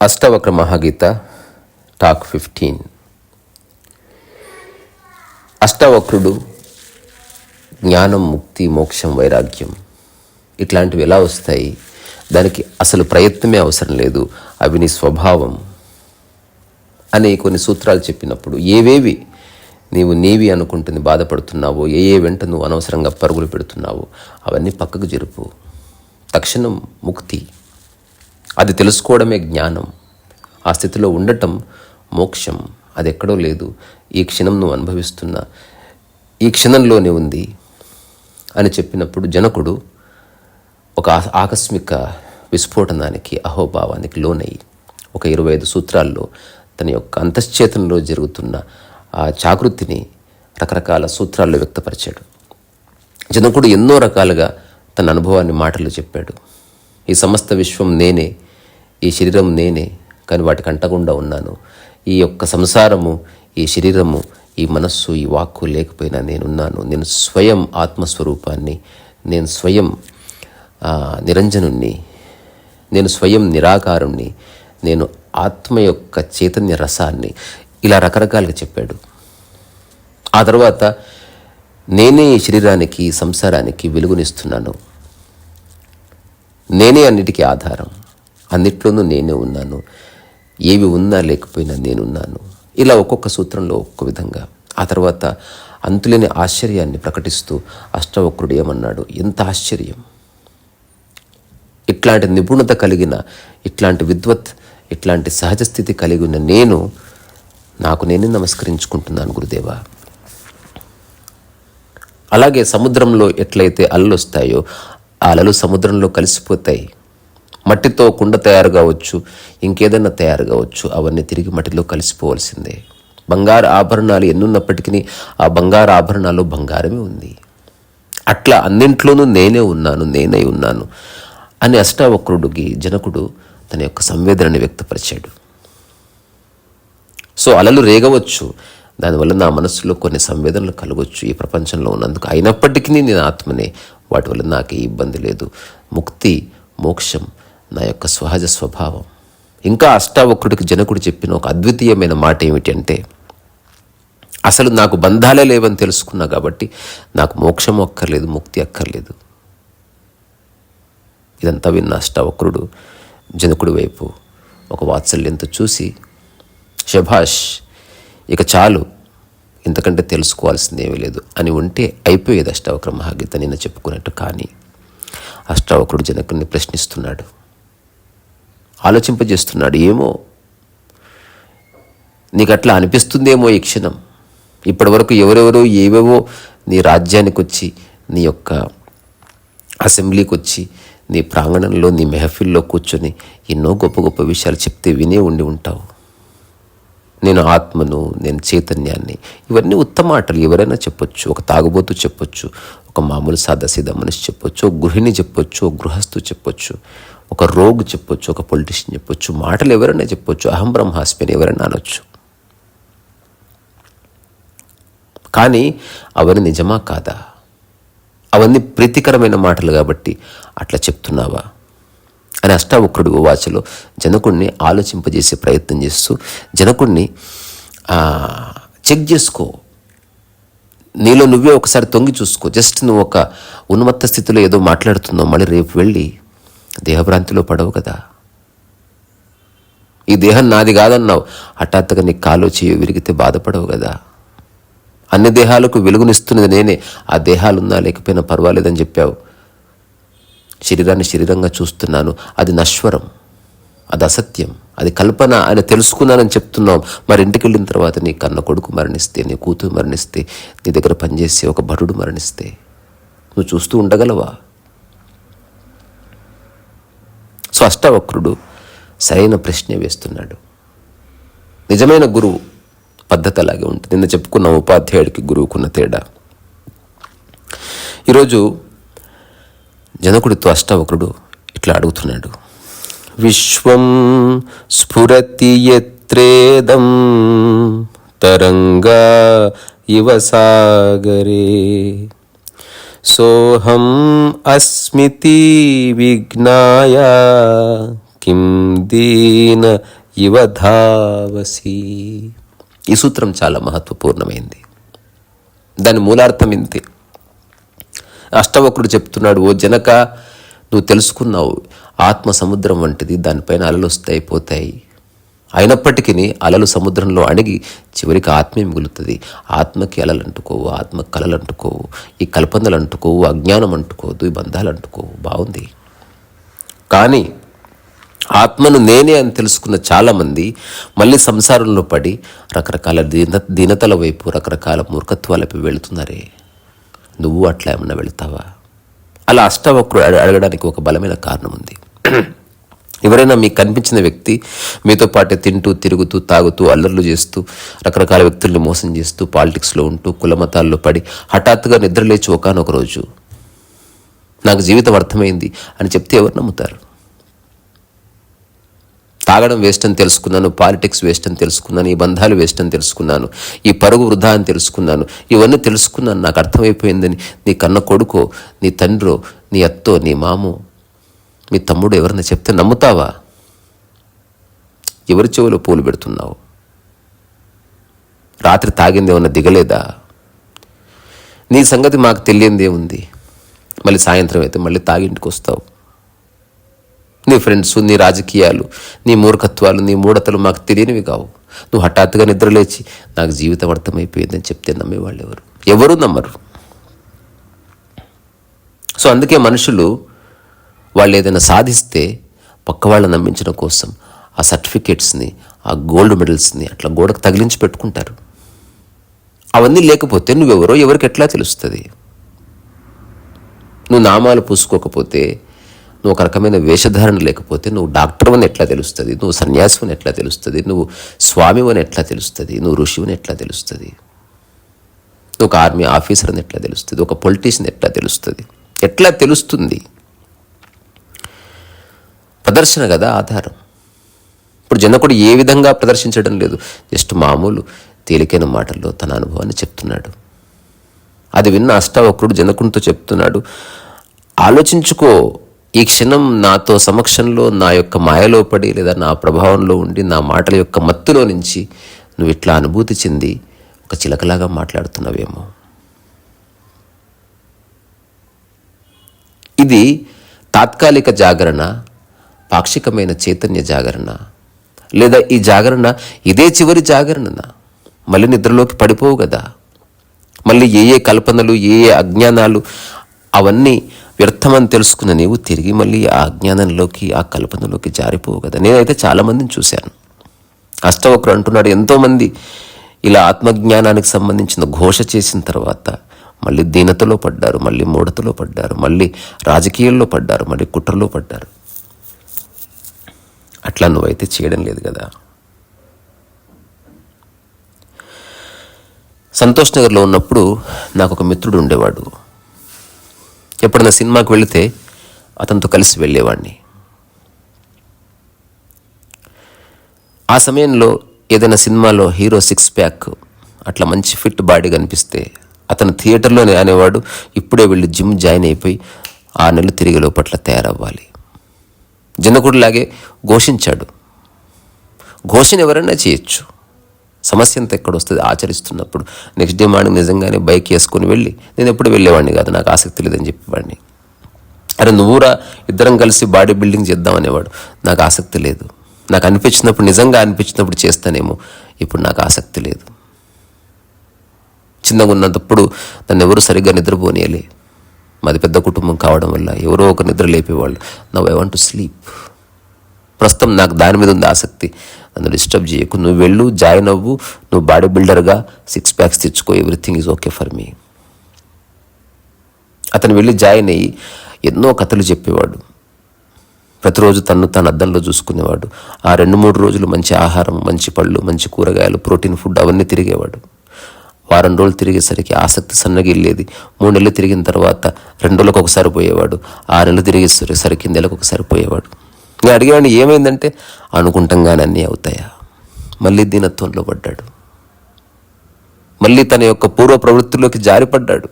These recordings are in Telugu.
అష్టవక్ర మహాగీత టాక్ 15. అష్టవక్రుడు జ్ఞానం, ముక్తి, మోక్షం, వైరాగ్యం ఇట్లాంటివి ఎలా వస్తాయి? దానికి అసలు ప్రయత్నమే అవసరం లేదు, అవి నీ స్వభావం అని కొన్ని సూత్రాలు చెప్పినప్పుడు ఏవేవి నీవి అనుకుంటుంది బాధపడుతున్నావో, ఏ వెంట నువ్వు అనవసరంగా పరుగులు పెడుతున్నావో అవన్నీ పక్కకు జరుపు. తక్షణం ముక్తి, అది తెలుసుకోవడమే జ్ఞానం. ఆ స్థితిలో ఉండటం మోక్షం. అది ఎక్కడో లేదు, ఈ క్షణం నువ్వు అనుభవిస్తున్న ఈ క్షణంలోనే ఉంది అని చెప్పినప్పుడు జనకుడు ఒక ఆకస్మిక విస్ఫోటనానికి, అహోభావానికి లోనై ఒక 25 సూత్రాల్లో తన యొక్క అంతశ్చేతనలో జరుగుతున్న ఆ జాగృతిని రకరకాల సూత్రాల్లో వ్యక్తపరిచాడు. జనకుడు ఎన్నో రకాలుగా తన అనుభవాన్ని మాటలు చెప్పాడు. ఈ సమస్త విశ్వం నేనే, ఈ శరీరం నేనే, కానీ వాటికి అంటకుండా ఉన్నాను. ఈ యొక్క సంసారము, ఈ శరీరము, ఈ మనస్సు, ఈ వాక్కు లేకపోయినా నేనున్నాను. నేను స్వయం ఆత్మస్వరూపాన్ని, నేను స్వయం నిరంజనుణ్ణి, నేను స్వయం నిరాకారుణ్ణి, నేను ఆత్మ యొక్క చైతన్య రసాన్ని, ఇలా రకరకాలుగా చెప్పాడు. ఆ తర్వాత నేనే ఈ శరీరానికి, సంసారానికి వెలుగునిస్తున్నాను, నేనే అన్నిటికీ ఆధారం, అన్నిట్లోనూ నేనే ఉన్నాను, ఏవి ఉన్నా లేకపోయినా నేనున్నాను. ఇలా ఒక్కొక్క సూత్రంలో ఒక్కొక్క విధంగా. ఆ తర్వాత అంతులేని ఆశ్చర్యాన్ని ప్రకటిస్తూ అష్టవక్రుడు ఏమన్నాడు? ఎంత ఆశ్చర్యం! ఇట్లాంటి నిపుణత కలిగిన, ఇట్లాంటి విద్వత్, ఇట్లాంటి సహజ స్థితి కలిగి ఉన్న నేను నాకు నేనే నమస్కరించుకుంటున్నాను గురుదేవా. అలాగే సముద్రంలో ఎట్లయితే అలలు వస్తాయో ఆ అలలు సముద్రంలో కలిసిపోతాయి. మట్టితో కుండ తయారు కావచ్చు, ఇంకేదన్నా తయారు కావచ్చు, అవన్నీ తిరిగి మట్టిలో కలిసిపోవలసిందే. బంగారు ఆభరణాలు ఎన్నున్నప్పటికీ ఆ బంగారు ఆభరణాల్లో బంగారమే ఉంది. అట్లా అన్నింట్లోనూ నేనే ఉన్నాను, నేనై ఉన్నాను అని అష్టావక్రుడికి జనకుడు తన యొక్క సంవేదనని వ్యక్తపరిచాడు. సో అలలు రేగవచ్చు, దానివల్ల నా మనసులో కొన్ని సంవేదనలు కలగవచ్చు ఈ ప్రపంచంలో ఉన్నందుకు. అయినప్పటికీ నేను ఆత్మనే, వాటి వల్ల నాకే ఇబ్బంది లేదు. ముక్తి, మోక్షం నా యొక్క సహజ స్వభావం. ఇంకా అష్టావక్రుడికి జనకుడు చెప్పిన ఒక అద్వితీయమైన మాట ఏమిటి అంటే, అసలు నాకు బంధాలే లేవని తెలుసుకున్నా కాబట్టి నాకు మోక్షం అక్కర్లేదు, ముక్తి అక్కర్లేదు. ఇదంతా విన్న అష్టావక్రుడు జనకుడి వైపు ఒక వాత్సల్యంతో చూసి, శభాష్, ఇక చాలు, ఇంతకంటే తెలుసుకోవాల్సింది ఏమీ లేదు అని ఉంటే అయిపోయేది అష్టావక్ర మహాగీత నిన్న చెప్పుకున్నట్టు. కానీ అష్టావక్రుడు జనకుడిని ప్రశ్నిస్తున్నాడు, ఆలోచింపజేస్తున్నాడు. ఏమో నీకు అట్లా అనిపిస్తుందేమో ఈ క్షణం. ఇప్పటి వరకు ఎవరెవరో ఏవేవో నీ రాజ్యానికి వచ్చి, నీ యొక్క అసెంబ్లీకి వచ్చి, నీ ప్రాంగణంలో, నీ మెహఫిల్లో కూర్చొని ఎన్నో గొప్ప గొప్ప విషయాలు చెప్తే వినే ఉండి ఉంటావు. నేను ఆత్మను, నేను చైతన్యాన్ని, ఇవన్నీ ఉత్తమ మాటలు ఎవరైనా చెప్పొచ్చు. ఒక తాగుబోతు చెప్పొచ్చు, ఒక మామూలు సాదాసీదా మనిషి చెప్పొచ్చు, ఒక గృహిణి చెప్పొచ్చు, ఒక గృహస్థు చెప్పొచ్చు, ఒక రోగ్ చెప్పొచ్చు, ఒక పొలిటీషియన్ చెప్పొచ్చు. మాటలు ఎవరైనా చెప్పొచ్చు, అహం బ్రహ్మాస్మి అని ఎవరైనా అనొచ్చు. కానీ అవన్నీ నిజమా కాదా? అవన్నీ ప్రీతికరమైన మాటలు కాబట్టి అట్లా చెప్తున్నావా అని అష్టావక్రుడు వాచలో జనకుడిని ఆలోచింపజేసే ప్రయత్నం చేస్తూ, జనకుడిని చెక్ చేసుకో, నీలో నువ్వే ఒకసారి తొంగి చూసుకో. జస్ట్ నువ్వు ఒక ఉన్మత్త స్థితిలో ఏదో మాట్లాడుతున్నావు, మళ్ళీ రేపు వెళ్ళి దేహభ్రాంతిలో పడవు కదా. ఈ దేహం నాది కాదన్నావు, హఠాత్తుగా నీ కాలో చేయో విరిగితే బాధపడవు కదా. అన్ని దేహాలకు వెలుగునిస్తున్నది నేనే, ఆ దేహాలున్నా లేకపోయినా పర్వాలేదని చెప్పావు. శరీరాన్ని శరీరంగా చూస్తున్నాను, అది నశ్వరం, అది అసత్యం, అది కల్పన అని తెలుసుకున్నానని చెప్తున్నావు. మరి ఇంటికి వెళ్ళిన తర్వాత నీ కన్న కొడుకు మరణిస్తే, నీ కూతురు మరణిస్తే, నీ దగ్గర పనిచేసే ఒక భటుడు మరణిస్తే నువ్వు చూస్తూ ఉండగలవా? సో అష్టావక్రుడు సరైన ప్రశ్నే వేస్తున్నాడు. నిజమైన గురువు పద్ధతి అలాగే ఉంటుంది. నిన్న చెప్పుకున్న ఉపాధ్యాయుడికి గురువుకున్న తేడా. ఈరోజు జనకుడితో అష్టావక్రుడు ఇట్లా అడుగుతున్నాడు, విశ్వం స్ఫురతి యత్రేదం తరంగా ఇవ సాగరే సోహం అస్మితి విజ్ఞాయ కిం దీన ఇవ ధావసి. ఈ సూత్రం చాలా మహత్వపూర్ణమైంది. దాని మూలార్థం ఇంతే. అష్టవక్రుడు చెప్తున్నాడు, ఓ జనక, నువ్వు తెలుసుకున్నావు ఆత్మ సముద్రం వంటిది, దానిపైన అలలు వస్తాయి పోతాయి. అయినప్పటికీ అలలు సముద్రంలో అణిగి చివరికి ఆత్మే మిగులుతుంది. ఆత్మకి అలలు అంటుకోవు, ఆత్మకి కలలు అంటుకోవు, ఈ కల్పనలు అంటుకోవు, అజ్ఞానం అంటుకోదు, ఈ బంధాలు అంటుకోవు. బాగుంది. కానీ ఆత్మను నేనే అని తెలుసుకున్న చాలామంది మళ్ళీ సంసారంలో పడి రకరకాల దీనతల వైపు, రకరకాల మూర్ఖత్వాలపై వెళుతున్నారే. నువ్వు అట్లా ఏమన్నా వెళుతావా? అలా అష్టవక్రుడు అడగడానికి ఒక బలమైన కారణం ఉంది. ఎవరైనా మీకు కనిపించిన వ్యక్తి మీతో పాటే తింటూ తిరుగుతూ తాగుతూ అల్లర్లు చేస్తూ రకరకాల వ్యక్తుల్ని మోసం చేస్తూ పాలిటిక్స్లో ఉంటూ కులమతాల్లో పడి హఠాత్తుగా నిద్రలేచి ఒకానొక రోజు నాకు జీవితం అర్థమైంది అని చెప్తే ఎవరు నమ్ముతారు? తాగడం వేస్ట్ అని తెలుసుకున్నాను, పాలిటిక్స్ వేస్ట్ అని తెలుసుకున్నాను, ఈ బంధాలు వేస్ట్ అని తెలుసుకున్నాను, ఈ పరుగు వృధా అని తెలుసుకున్నాను, ఇవన్నీ తెలుసుకున్నాను, నాకు అర్థమైపోయిందని నీ కన్న కొడుకో, నీ తండ్రో, నీ అత్తో, నీ మామో, మీ తమ్ముడు ఎవరైనా చెప్తే నమ్ముతావా? ఎవరి చెవులో పూలు పెడుతున్నావు? రాత్రి తాగింది ఏమన్నా దిగలేదా? నీ సంగతి మాకు తెలియందే ఉంది. మళ్ళీ సాయంత్రం అయితే మళ్ళీ తాగింటికి వస్తావు. నీ ఫ్రెండ్స్, నీ రాజకీయాలు, నీ మూర్ఖత్వాలు, నీ మూఢతలు మాకు తెలియనివి కావు. నువ్వు హఠాత్తుగా నిద్రలేచి నాకు జీవితం అర్థమైపోయిందని చెప్తే నమ్మేవాళ్ళు ఎవరు నమ్మరు. సో అందుకే మనుషులు వాళ్ళు ఏదైనా సాధిస్తే పక్క వాళ్ళని నమ్మించడం కోసం ఆ సర్టిఫికేట్స్ని, ఆ గోల్డ్ మెడల్స్ని అట్లా గోడకు తగిలించి పెట్టుకుంటారు. అవన్నీ లేకపోతే నువ్వెవరో ఎవరికి ఎట్లా తెలుస్తుంది? నువ్వు నామాలు పూసుకోకపోతే, నువ్వు ఒక రకమైన వేషధారణ లేకపోతే నువ్వు డాక్టర్ అని ఎట్లా తెలుస్తుంది? నువ్వు సన్యాసి అని ఎట్లా తెలుస్తుంది? నువ్వు స్వామి అని ఎట్లా తెలుస్తుంది? నువ్వు ఋషిని ఎట్లా తెలుస్తుంది? నువ్వు ఒక ఆర్మీ ఆఫీసర్ అని ఎట్లా తెలుస్తుంది? ఒక పొలిటీషియన్ ఎట్లా తెలుస్తుంది? ఎట్లా తెలుస్తుంది? ప్రదర్శన కదా ఆధారం. ఇప్పుడు జనకుడు ఏ విధంగా ప్రదర్శించడం లేదు, జస్ట్ మామూలు తేలికైన మాటల్లో తన అనుభవాన్ని చెప్తున్నాడు. అది విన్న అష్టవక్రుడు జనకునితో చెప్తున్నాడు, ఆలోచించుకో, ఈ క్షణం నాతో సమక్షంలో నా యొక్క మాయలో పడి లేదా నా ప్రభావంలో ఉండి నా మాటల యొక్క మత్తులో నుంచి నువ్వు ఇట్లా అనుభూతి చెంది ఒక చిలకలాగా మాట్లాడుతున్నావేమో. ఇది తాత్కాలిక జాగరణ, పాక్షికమైన చైతన్య జాగరణ, లేదా ఈ జాగరణ ఇదే చివరి జాగరణ? మళ్ళీ నిద్రలోకి పడిపోవు కదా. మళ్ళీ ఏ కల్పనలు, ఏ అజ్ఞానాలు అవన్నీ వ్యర్థమని తెలుసుకున్న నీవు తిరిగి మళ్ళీ ఆ అజ్ఞానంలోకి, ఆ కల్పనలోకి జారిపోవు కదా. నేనైతే చాలామందిని చూశాను. అష్టవక్రుడు అంటున్నాడు, ఎంతోమంది ఇలా ఆత్మజ్ఞానానికి సంబంధించిన ఘోష చేసిన తర్వాత మళ్ళీ దీనతలో పడ్డారు, మళ్ళీ మూఢతలో పడ్డారు, మళ్ళీ రాజకీయాల్లో పడ్డారు, మళ్ళీ కుట్రలో పడ్డారు. అట్లా నువ్వైతే చేయడం లేదు కదా. సంతోష్ నగర్లో ఉన్నప్పుడు నాకు ఒక మిత్రుడు ఉండేవాడు. ఎప్పుడైనా సినిమాకి వెళితే అతనితో కలిసి వెళ్ళేవాడిని. ఆ సమయంలో ఏదైనా సినిమాలో హీరో 6 ప్యాక్ అట్లా మంచి ఫిట్ బాడీ కనిపిస్తే అతను థియేటర్లోనే అనేవాడు, ఇప్పుడే వెళ్ళి జిమ్ జాయిన్ అయిపోయి 6 నెలలు తిరిగే లోపట్ల తయారవ్వాలి. జనకుడిలాగే ఘోషించాడు. ఘోషణ ఎవరైనా చేయొచ్చు, సమస్య అంతా ఎక్కడ వస్తుంది? ఆచరిస్తున్నప్పుడు. నెక్స్ట్ డే మార్నింగ్ నిజంగానే బైక్ వేసుకొని వెళ్ళి, నేను ఎప్పుడు వెళ్ళేవాడిని కాదు, నాకు ఆసక్తి లేదని చెప్పేవాడిని. అరే నువ్వురా, ఇద్దరం కలిసి బాడీ బిల్డింగ్ చేద్దాం అనేవాడు. నాకు ఆసక్తి లేదు. నాకు అనిపించినప్పుడు, నిజంగా అనిపించినప్పుడు చేస్తానేమో, ఇప్పుడు నాకు ఆసక్తి లేదు. చిన్నగా ఉన్నప్పుడు నన్ను ఎవరు సరిగ్గా నిద్రపోనియలే. మాది పెద్ద కుటుంబం కావడం వల్ల ఎవరో ఒక నిద్ర లేపేవాళ్ళు. Now I want to sleep. ప్రస్తుతం నాకు దాని మీద ఉంది ఆసక్తి, నన్ను డిస్టర్బ్ చేయకు. నువ్వు వెళ్ళు, జాయిన్ అవ్వు, నువ్వు బాడీ బిల్డర్గా 6 ప్యాక్స్ తెచ్చుకో, everything is okay for me. అతను వెళ్ళి జాయిన్ అయ్యి ఎన్నో కథలు చెప్పేవాడు. ప్రతిరోజు తాను అద్దంలో చూసుకునేవాడు. ఆ 2-3 రోజులు మంచి ఆహారం, మంచి పళ్ళు, మంచి కూరగాయలు, ప్రోటీన్ ఫుడ్ అవన్నీ తిరిగేవాడు. వారం రోజులు తిరిగేసరికి ఆసక్తి సన్నగిల్లేది. 3 నెలలు తిరిగిన తర్వాత 2 రోజులకు ఒకసారి పోయేవాడు. 6 నెలలు తిరిగేసరికి నెలకు ఒకసారి పోయేవాడు. నేను అడిగేవాడిని, ఏమైందంటే అనుకుంటాంగానే అన్నీ అవుతాయా? మళ్ళీ దీనత్వంలో పడ్డాడు. మళ్ళీ తన యొక్క పూర్వ ప్రవృత్తిలోకి జారిపడ్డాడు.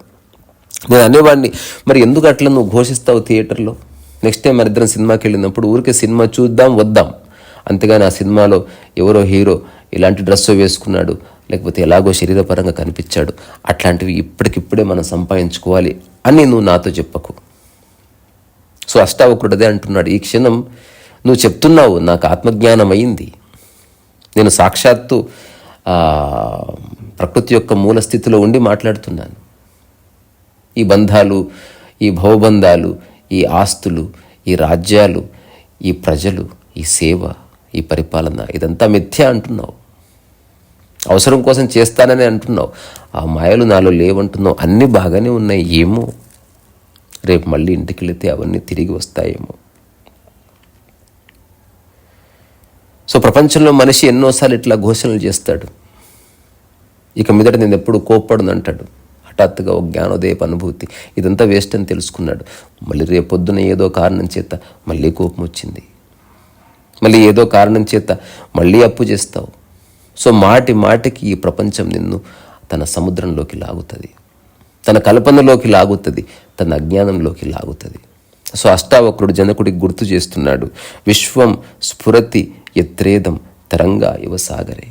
నేను అనేవాడిని, మరి ఎందుకు అట్లా నువ్వు ఘోషిస్తావు థియేటర్లో? నెక్స్ట్ టైం మన ఇద్దరం సినిమాకి వెళ్ళినప్పుడు ఊరికే సినిమా చూద్దాం వద్దాం, అంతేగాని ఆ సినిమాలో ఎవరో హీరో ఇలాంటి డ్రెస్ వేసుకున్నాడు, లేకపోతే ఎలాగో శరీరపరంగా కనిపించాడు, అట్లాంటివి ఇప్పటికిప్పుడే మనం సంపాదించుకోవాలి అని నువ్వు నాతో చెప్పకు. సో అష్టావక్రుడు అదే అంటున్నాడు, ఈ క్షణం నువ్వు చెప్తున్నావు నాకు ఆత్మజ్ఞానం అయింది, నేను సాక్షాత్తు ప్రకృతి యొక్క మూల స్థితిలో ఉండి మాట్లాడుతున్నాను. ఈ బంధాలు, ఈ భవబంధాలు, ఈ ఆస్తులు, ఈ రాజ్యాలు, ఈ ప్రజలు, ఈ సేవ, ఈ పరిపాలన ఇదంతా మిథ్య అంటున్నావు. అవసరం కోసం చేస్తానని అంటున్నావు, ఆ మాయలు నాలో లేవంటున్నావు. అన్నీ బాగానే ఉన్నాయి, ఏమో రేపు మళ్ళీ ఇంటికి వెళితే అవన్నీ తిరిగి వస్తాయేమో. సో ప్రపంచంలో మనిషి ఎన్నోసార్లు ఇట్లా ఘోషణలు చేస్తాడు, ఇక మీదట నేను ఎప్పుడు కోప్పడను అంటాడు. హఠాత్తుగా ఒక జ్ఞానోదయపు అనుభూతి, ఇదంతా వేస్ట్ అని తెలుసుకున్నాడు. మళ్ళీ రేపొద్దున ఏదో కారణం చేత మళ్ళీ కోపం వచ్చింది, మళ్ళీ ఏదో కారణం చేత మళ్ళీ అప్పు చేస్తావు. సో మాటి మాటికి ఈ ప్రపంచం నిన్ను తన సముద్రంలోకి లాగుతుంది, తన కల్పనలోకి లాగుతుంది, తన అజ్ఞానంలోకి లాగుతుంది. సో అష్టావక్రుడు జనకుడికి గుర్తు చేస్తున్నాడు, విశ్వం స్ఫురతి యత్రేదం తరంగా ఇవ సాగరే.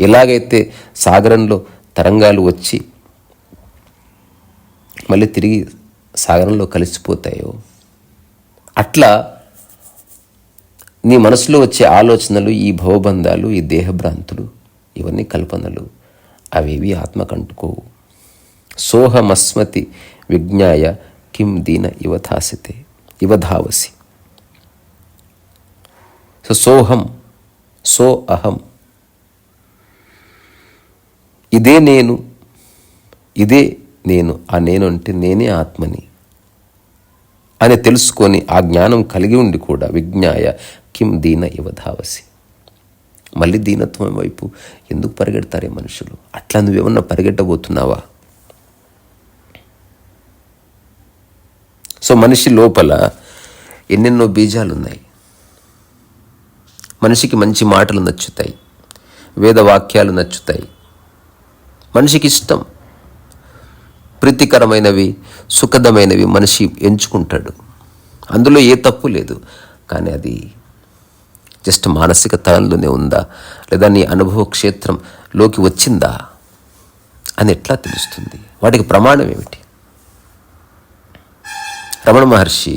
ఎలాగైతే సాగరంలో తరంగాలు వచ్చి మళ్ళీ తిరిగి సాగరంలో కలిసిపోతాయో, అట్లా నీ మనసులో వచ్చే ఆలోచనలు, ఈ భవబంధాలు, ఈ దేహభ్రాంతులు, ఇవన్నీ కల్పనలు, అవేవి ఆత్మకంటుకోవు. సోహమస్మతి విజ్ఞాయ కిం దీన ఇవధాసితే ఇవధావసి. సో సోహం, సో అహం, ఇదే నేను, ఇదే నేను, ఆ నేను అంటే నేనే ఆత్మని అని తెలుసుకొని ఆ జ్ఞానం కలిగి ఉండి కూడా విజ్ఞాయ కిం దీన ఇవధావసి. మళ్ళీ దీనత్వం వైపు ఎందుకు పరిగెడతారే మనుషులు? అట్లా నువ్వేమన్నా పరిగెట్టబోతున్నావా? సో మనిషి లోపల ఎన్నెన్నో బీజాలు ఉన్నాయి. మనిషికి మంచి మాటలు నచ్చుతాయి, వేదవాక్యాలు నచ్చుతాయి, మనిషికి ఇష్టం, ప్రీతికరమైనవి, సుఖదమైనవి మనిషి ఎంచుకుంటాడు. అందులో ఏ తప్పు లేదు. కానీ అది జస్ట్ మానసిక తలంలోనే ఉందా, లేదా నీ అనుభవ క్షేత్రంలోకి వచ్చిందా అని ఎట్లా తెలుస్తుంది? వాటికి ప్రమాణం ఏమిటి? రమణ మహర్షి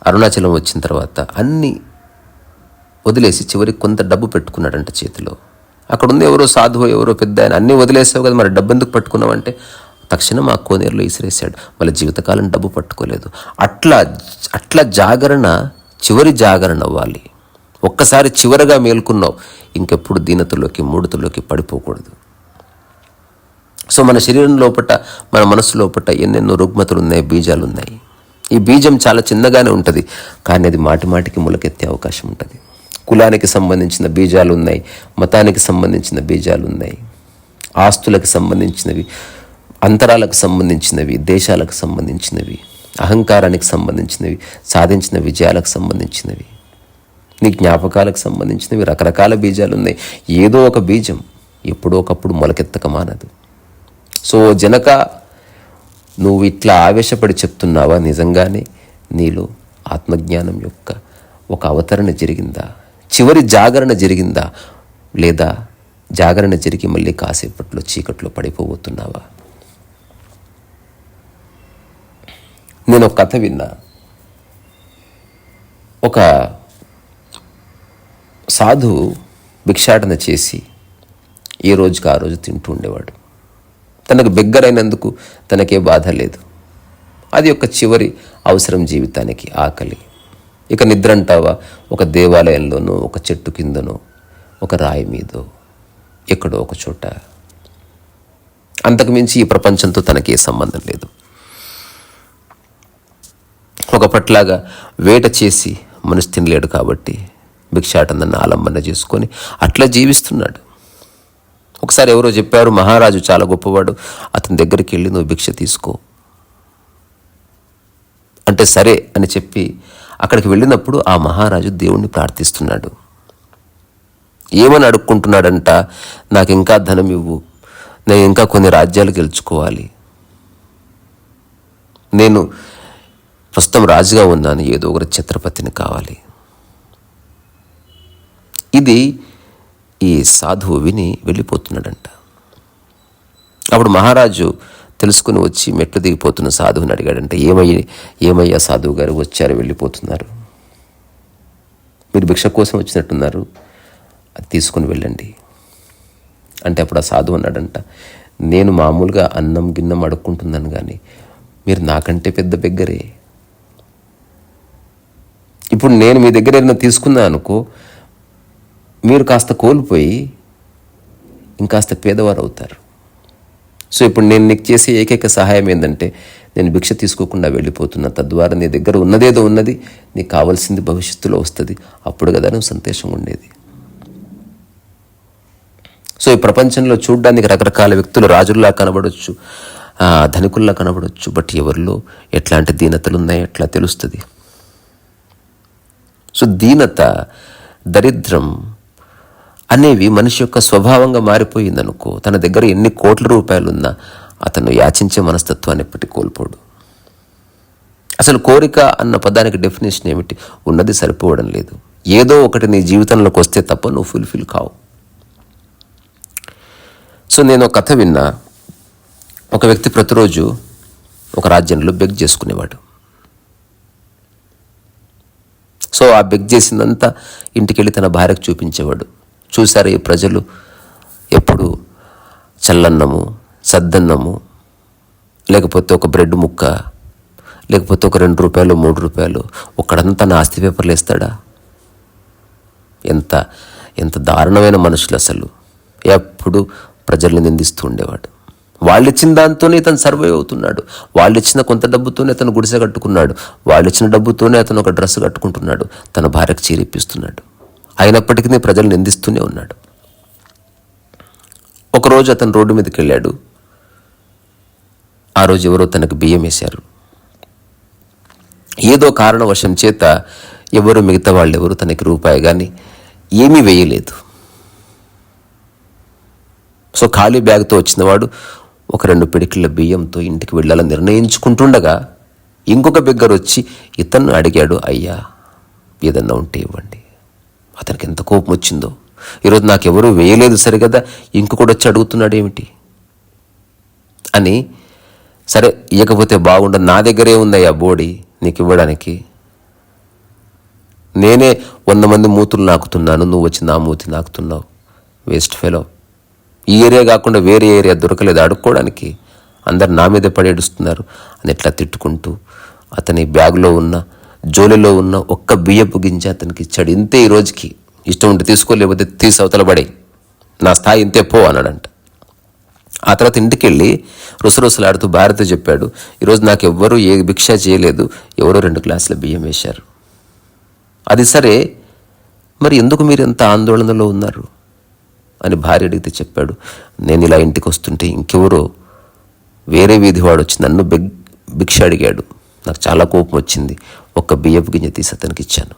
అరుణాచలం వచ్చిన తర్వాత అన్నీ వదిలేసి చివరికి కొంత డబ్బు పెట్టుకున్నాడంట చేతిలో. అక్కడ ఉంది ఎవరో సాధువు, ఎవరో పెద్ద ఆయన, అన్నీ వదిలేసావు కదా, మరి డబ్బు ఎందుకు పట్టుకున్నావంటే తక్షణం ఆ కోనేరులో ఇసిరేసాడు. మళ్ళీ జీవితకాలం డబ్బు పట్టుకోలేదు. అట్లా జాగరణ, చివరి జాగరణ అవ్వాలి. ఒక్కసారి చివరగా మేల్కున్నావు, ఇంకెప్పుడు దీనతలోకి, మూఢతలోకి పడిపోకూడదు. సో మన శరీరం లోపట, మన మనసు లోపట ఎన్నెన్నో రుగ్మతలు ఉన్నాయి, బీజాలు ఉన్నాయి. ఈ బీజం చాలా చిన్నగానే ఉంటుంది, కానీ అది మాటి మాటికి మొలకెత్తే అవకాశం ఉంటుంది. కులానికి సంబంధించిన బీజాలు ఉన్నాయి, మతానికి సంబంధించిన బీజాలు ఉన్నాయి, ఆస్తులకు సంబంధించినవి, అంతరాలకు సంబంధించినవి, దేశాలకు సంబంధించినవి, అహంకారానికి సంబంధించినవి, సాధించిన విజయాలకు సంబంధించినవి, నీ జ్ఞాపకాలకు సంబంధించినవి, రకరకాల బీజాలు ఉన్నాయి. ఏదో ఒక బీజం ఎప్పుడో ఒకప్పుడు మొలకెత్తక మానదు. సో జనక, నువ్వు ఇట్లా ఆవేశపడి చెప్తున్నావా? నిజంగానే నీలో ఆత్మజ్ఞానం యొక్క ఒక అవతరణ జరిగిందా? చివరి జాగరణ జరిగిందా? లేదా జాగరణ జరిగి మళ్ళీ కాసేపట్లో చీకట్లో పడిపోబోతున్నావా? నేను ఒక కథ విన్నా. ఒక సాధువు భిక్షాటన చేసి ఏ రోజుకి ఆ రోజు తింటూ ఉండేవాడు. తనకు బిగ్గరైనందుకు తనకే బాధ లేదు. అది ఒక చివరి అవసరం జీవితానికి, ఆకలి. ఇక నిద్ర అంటావా? ఒక దేవాలయంలోనో, ఒక చెట్టు కిందనో, ఒక రాయి మీదో, ఎక్కడో ఒక చోట. అంతకుమించి ఈ ప్రపంచంతో తనకే సంబంధం లేదు. ఒకప్పట్లాగా వేట చేసి మనిషి తినలేడు కాబట్టి భిక్షాటనను ఆలంబన చేసుకొని అట్లా జీవిస్తున్నాడు. ఒకసారి ఎవరో చెప్పారు, మహారాజు చాలా గొప్పవాడు, అతని దగ్గరికి వెళ్ళి నువ్వు భిక్ష తీసుకో అంటే సరే అని చెప్పి అక్కడికి వెళ్ళినప్పుడు ఆ మహారాజు దేవుణ్ణి ప్రార్థిస్తున్నాడు. ఏమని అడుక్కుంటున్నాడంట? నాకు ఇంకా ధనం ఇవ్వు, నేను ఇంకా కొన్ని రాజ్యాలు గెలుచుకోవాలి, నేను ప్రస్తుతం రాజుగా ఉన్నాను, ఏదో ఒకటి ఛత్రపతిని కావాలి. ఇది ఈ సాధువు విని వెళ్ళిపోతున్నాడంట. అప్పుడు మహారాజు తెలుసుకుని వచ్చి మెట్లు దిగిపోతున్న సాధువుని అడిగాడంటే, ఏమయ్యా సాధువు గారు, వచ్చారు వెళ్ళిపోతున్నారు, మీరు భిక్ష కోసం వచ్చినట్టున్నారు, అది తీసుకుని వెళ్ళండి అంటే అప్పుడు ఆ సాధువు అన్నాడంట, నేను మామూలుగా అన్నం గిన్నం అడుక్కుంటున్నాను, కానీ మీరు నాకంటే పెద్ద బెగ్గరే. ఇప్పుడు నేను మీ దగ్గర ఏదైనా తీసుకున్నా అనుకో, మీరు కాస్త కోల్పోయి ఇంకాస్త పేదవారు అవుతారు. సో ఇప్పుడు నేను నీకు చేసే ఏకైక సహాయం ఏంటంటే, నేను భిక్ష తీసుకోకుండా వెళ్ళిపోతున్నా, తద్వారా నీ దగ్గర ఉన్నదేదో ఉన్నది, నీకు కావాల్సింది భవిష్యత్తులో వస్తుంది, అప్పుడు కదా నువ్వు సంతోషంగా ఉండేది. సో ఈ ప్రపంచంలో చూడ్డానికి రకరకాల వ్యక్తులు రాజుల్లా కనబడవచ్చు, ధనికుల్లా కనబడవచ్చు, బట్ ఎవరిలో ఎట్లాంటి దీనతలు ఉన్నాయో ఎట్లా తెలుస్తుంది. సో దీనత, దరిద్రం అనేవి మనిషి యొక్క స్వభావంగా మారిపోయిందనుకో, తన దగ్గర ఎన్ని కోట్ల రూపాయలున్నా అతను యాచించే మనస్తత్వాన్ని ఎప్పటికీ కోల్పోడు. అసలు కోరిక అన్న పదానికి డెఫినేషన్ ఏమిటి? ఉన్నది సరిపోవడం లేదు, ఏదో ఒకటి నీ జీవితంలోకి వస్తే తప్ప నువ్వు ఫుల్ఫిల్ కావు. సో నేను ఒక కథ విన్నా, ఒక వ్యక్తి ప్రతిరోజు ఒక రాజ్యంలో బెగ్ చేసుకునేవాడు. సో ఆ బెగ్ చేసిందంతా ఇంటికి వెళ్ళి తన భార్యకు చూపించేవాడు. చూసారు ఈ ప్రజలు ఎప్పుడు చల్లన్నము, సద్దన్నము, లేకపోతే ఒక బ్రెడ్ ముక్క, లేకపోతే ఒక 2 రూపాయలు 3 రూపాయలు, ఒక్కడంతా తన ఆస్తి పేపర్లు వేస్తాడా? ఎంత ఎంత దారుణమైన మనుషులు అసలు. ఎప్పుడు ప్రజల్ని నిందిస్తూ ఉండేవాడు. వాళ్ళు ఇచ్చిన దాంతోనే ఇతను సర్వైవ్ అవుతున్నాడు, వాళ్ళు ఇచ్చిన కొంత డబ్బుతోనే అతను గుడిసె కట్టుకున్నాడు, వాళ్ళు ఇచ్చిన డబ్బుతోనే అతను ఒక డ్రెస్ కట్టుకుంటున్నాడు, తన భార్యకు చీరిప్పిస్తున్నాడు. అయినప్పటికీ ప్రజలు నిందిస్తూనే ఉన్నాడు. ఒకరోజు అతను రోడ్డు మీదకి వెళ్ళాడు. ఆ రోజు ఎవరో తనకు బియ్యం వేశారు. ఏదో కారణవశం చేత ఎవరు, మిగతా వాళ్ళు ఎవరు తనకి రూపాయి కానీ ఏమీ వేయలేదు. సో ఖాళీ బ్యాగ్తో వచ్చినవాడు ఒక 2 పిడికిళ్ళ బియ్యంతో ఇంటికి వెళ్ళాలని నిర్ణయించుకుంటుండగా ఇంకొక బిగ్గర వచ్చి ఇతన్ని అడిగాడు, అయ్యా ఏదన్నా ఉంటే ఇవ్వండి. అతనికి ఎంత కోపం వచ్చిందో, ఈరోజు నాకెవరూ వేయలేదు సరిగదా, ఇంకొకటి వచ్చి అడుగుతున్నాడు ఏమిటి అని. సరే ఇవ్వకపోతే బాగుండదు, నా దగ్గరే ఉందయ్యా బోడి నీకు ఇవ్వడానికి, నేనే 100 మంది మూతులు నాకుతున్నాను, నువ్వు వచ్చి నా మూతి నాకుతున్నావు, వేస్ట్ ఫెలో. ఈ ఏరియా కాకుండా వేరే ఏరియా దొరకలేదు అడుక్కోవడానికి, అందరు నా మీద పడేడుస్తున్నారు అని ఎట్లా తిట్టుకుంటూ అతని బ్యాగ్లో ఉన్న, జోలిలో ఉన్న ఒక్క బియ్యపు గింజ అతనికి ఇచ్చాడు. ఇంతే, ఈ రోజుకి ఇష్టం ఉంటే తీసుకో, లేకపోతే తీసి అవతల పడే, నా స్థాయి ఇంతే పో అన్నాడంట. ఆ తర్వాత ఇంటికి వెళ్ళి రుసరుసలాడుతూ భార్యతో చెప్పాడు, ఈరోజు నాకు ఎవ్వరూ ఏ భిక్ష చేయలేదు, ఎవరో 2 గ్లాసుల బియ్యం వేశారు. అది సరే, మరి ఎందుకు మీరు ఎంత ఆందోళనలో ఉన్నారు అని భార్య అడిగితే చెప్పాడు, నేను ఇలా ఇంటికి వస్తుంటే ఇంకెవరో వేరే వీధివాడు వచ్చి నన్ను భిక్ష అడిగాడు, నాకు చాలా కోపం వచ్చింది, ఒక్క బియ్యపు గింజ తీసి అతనికి ఇచ్చాను.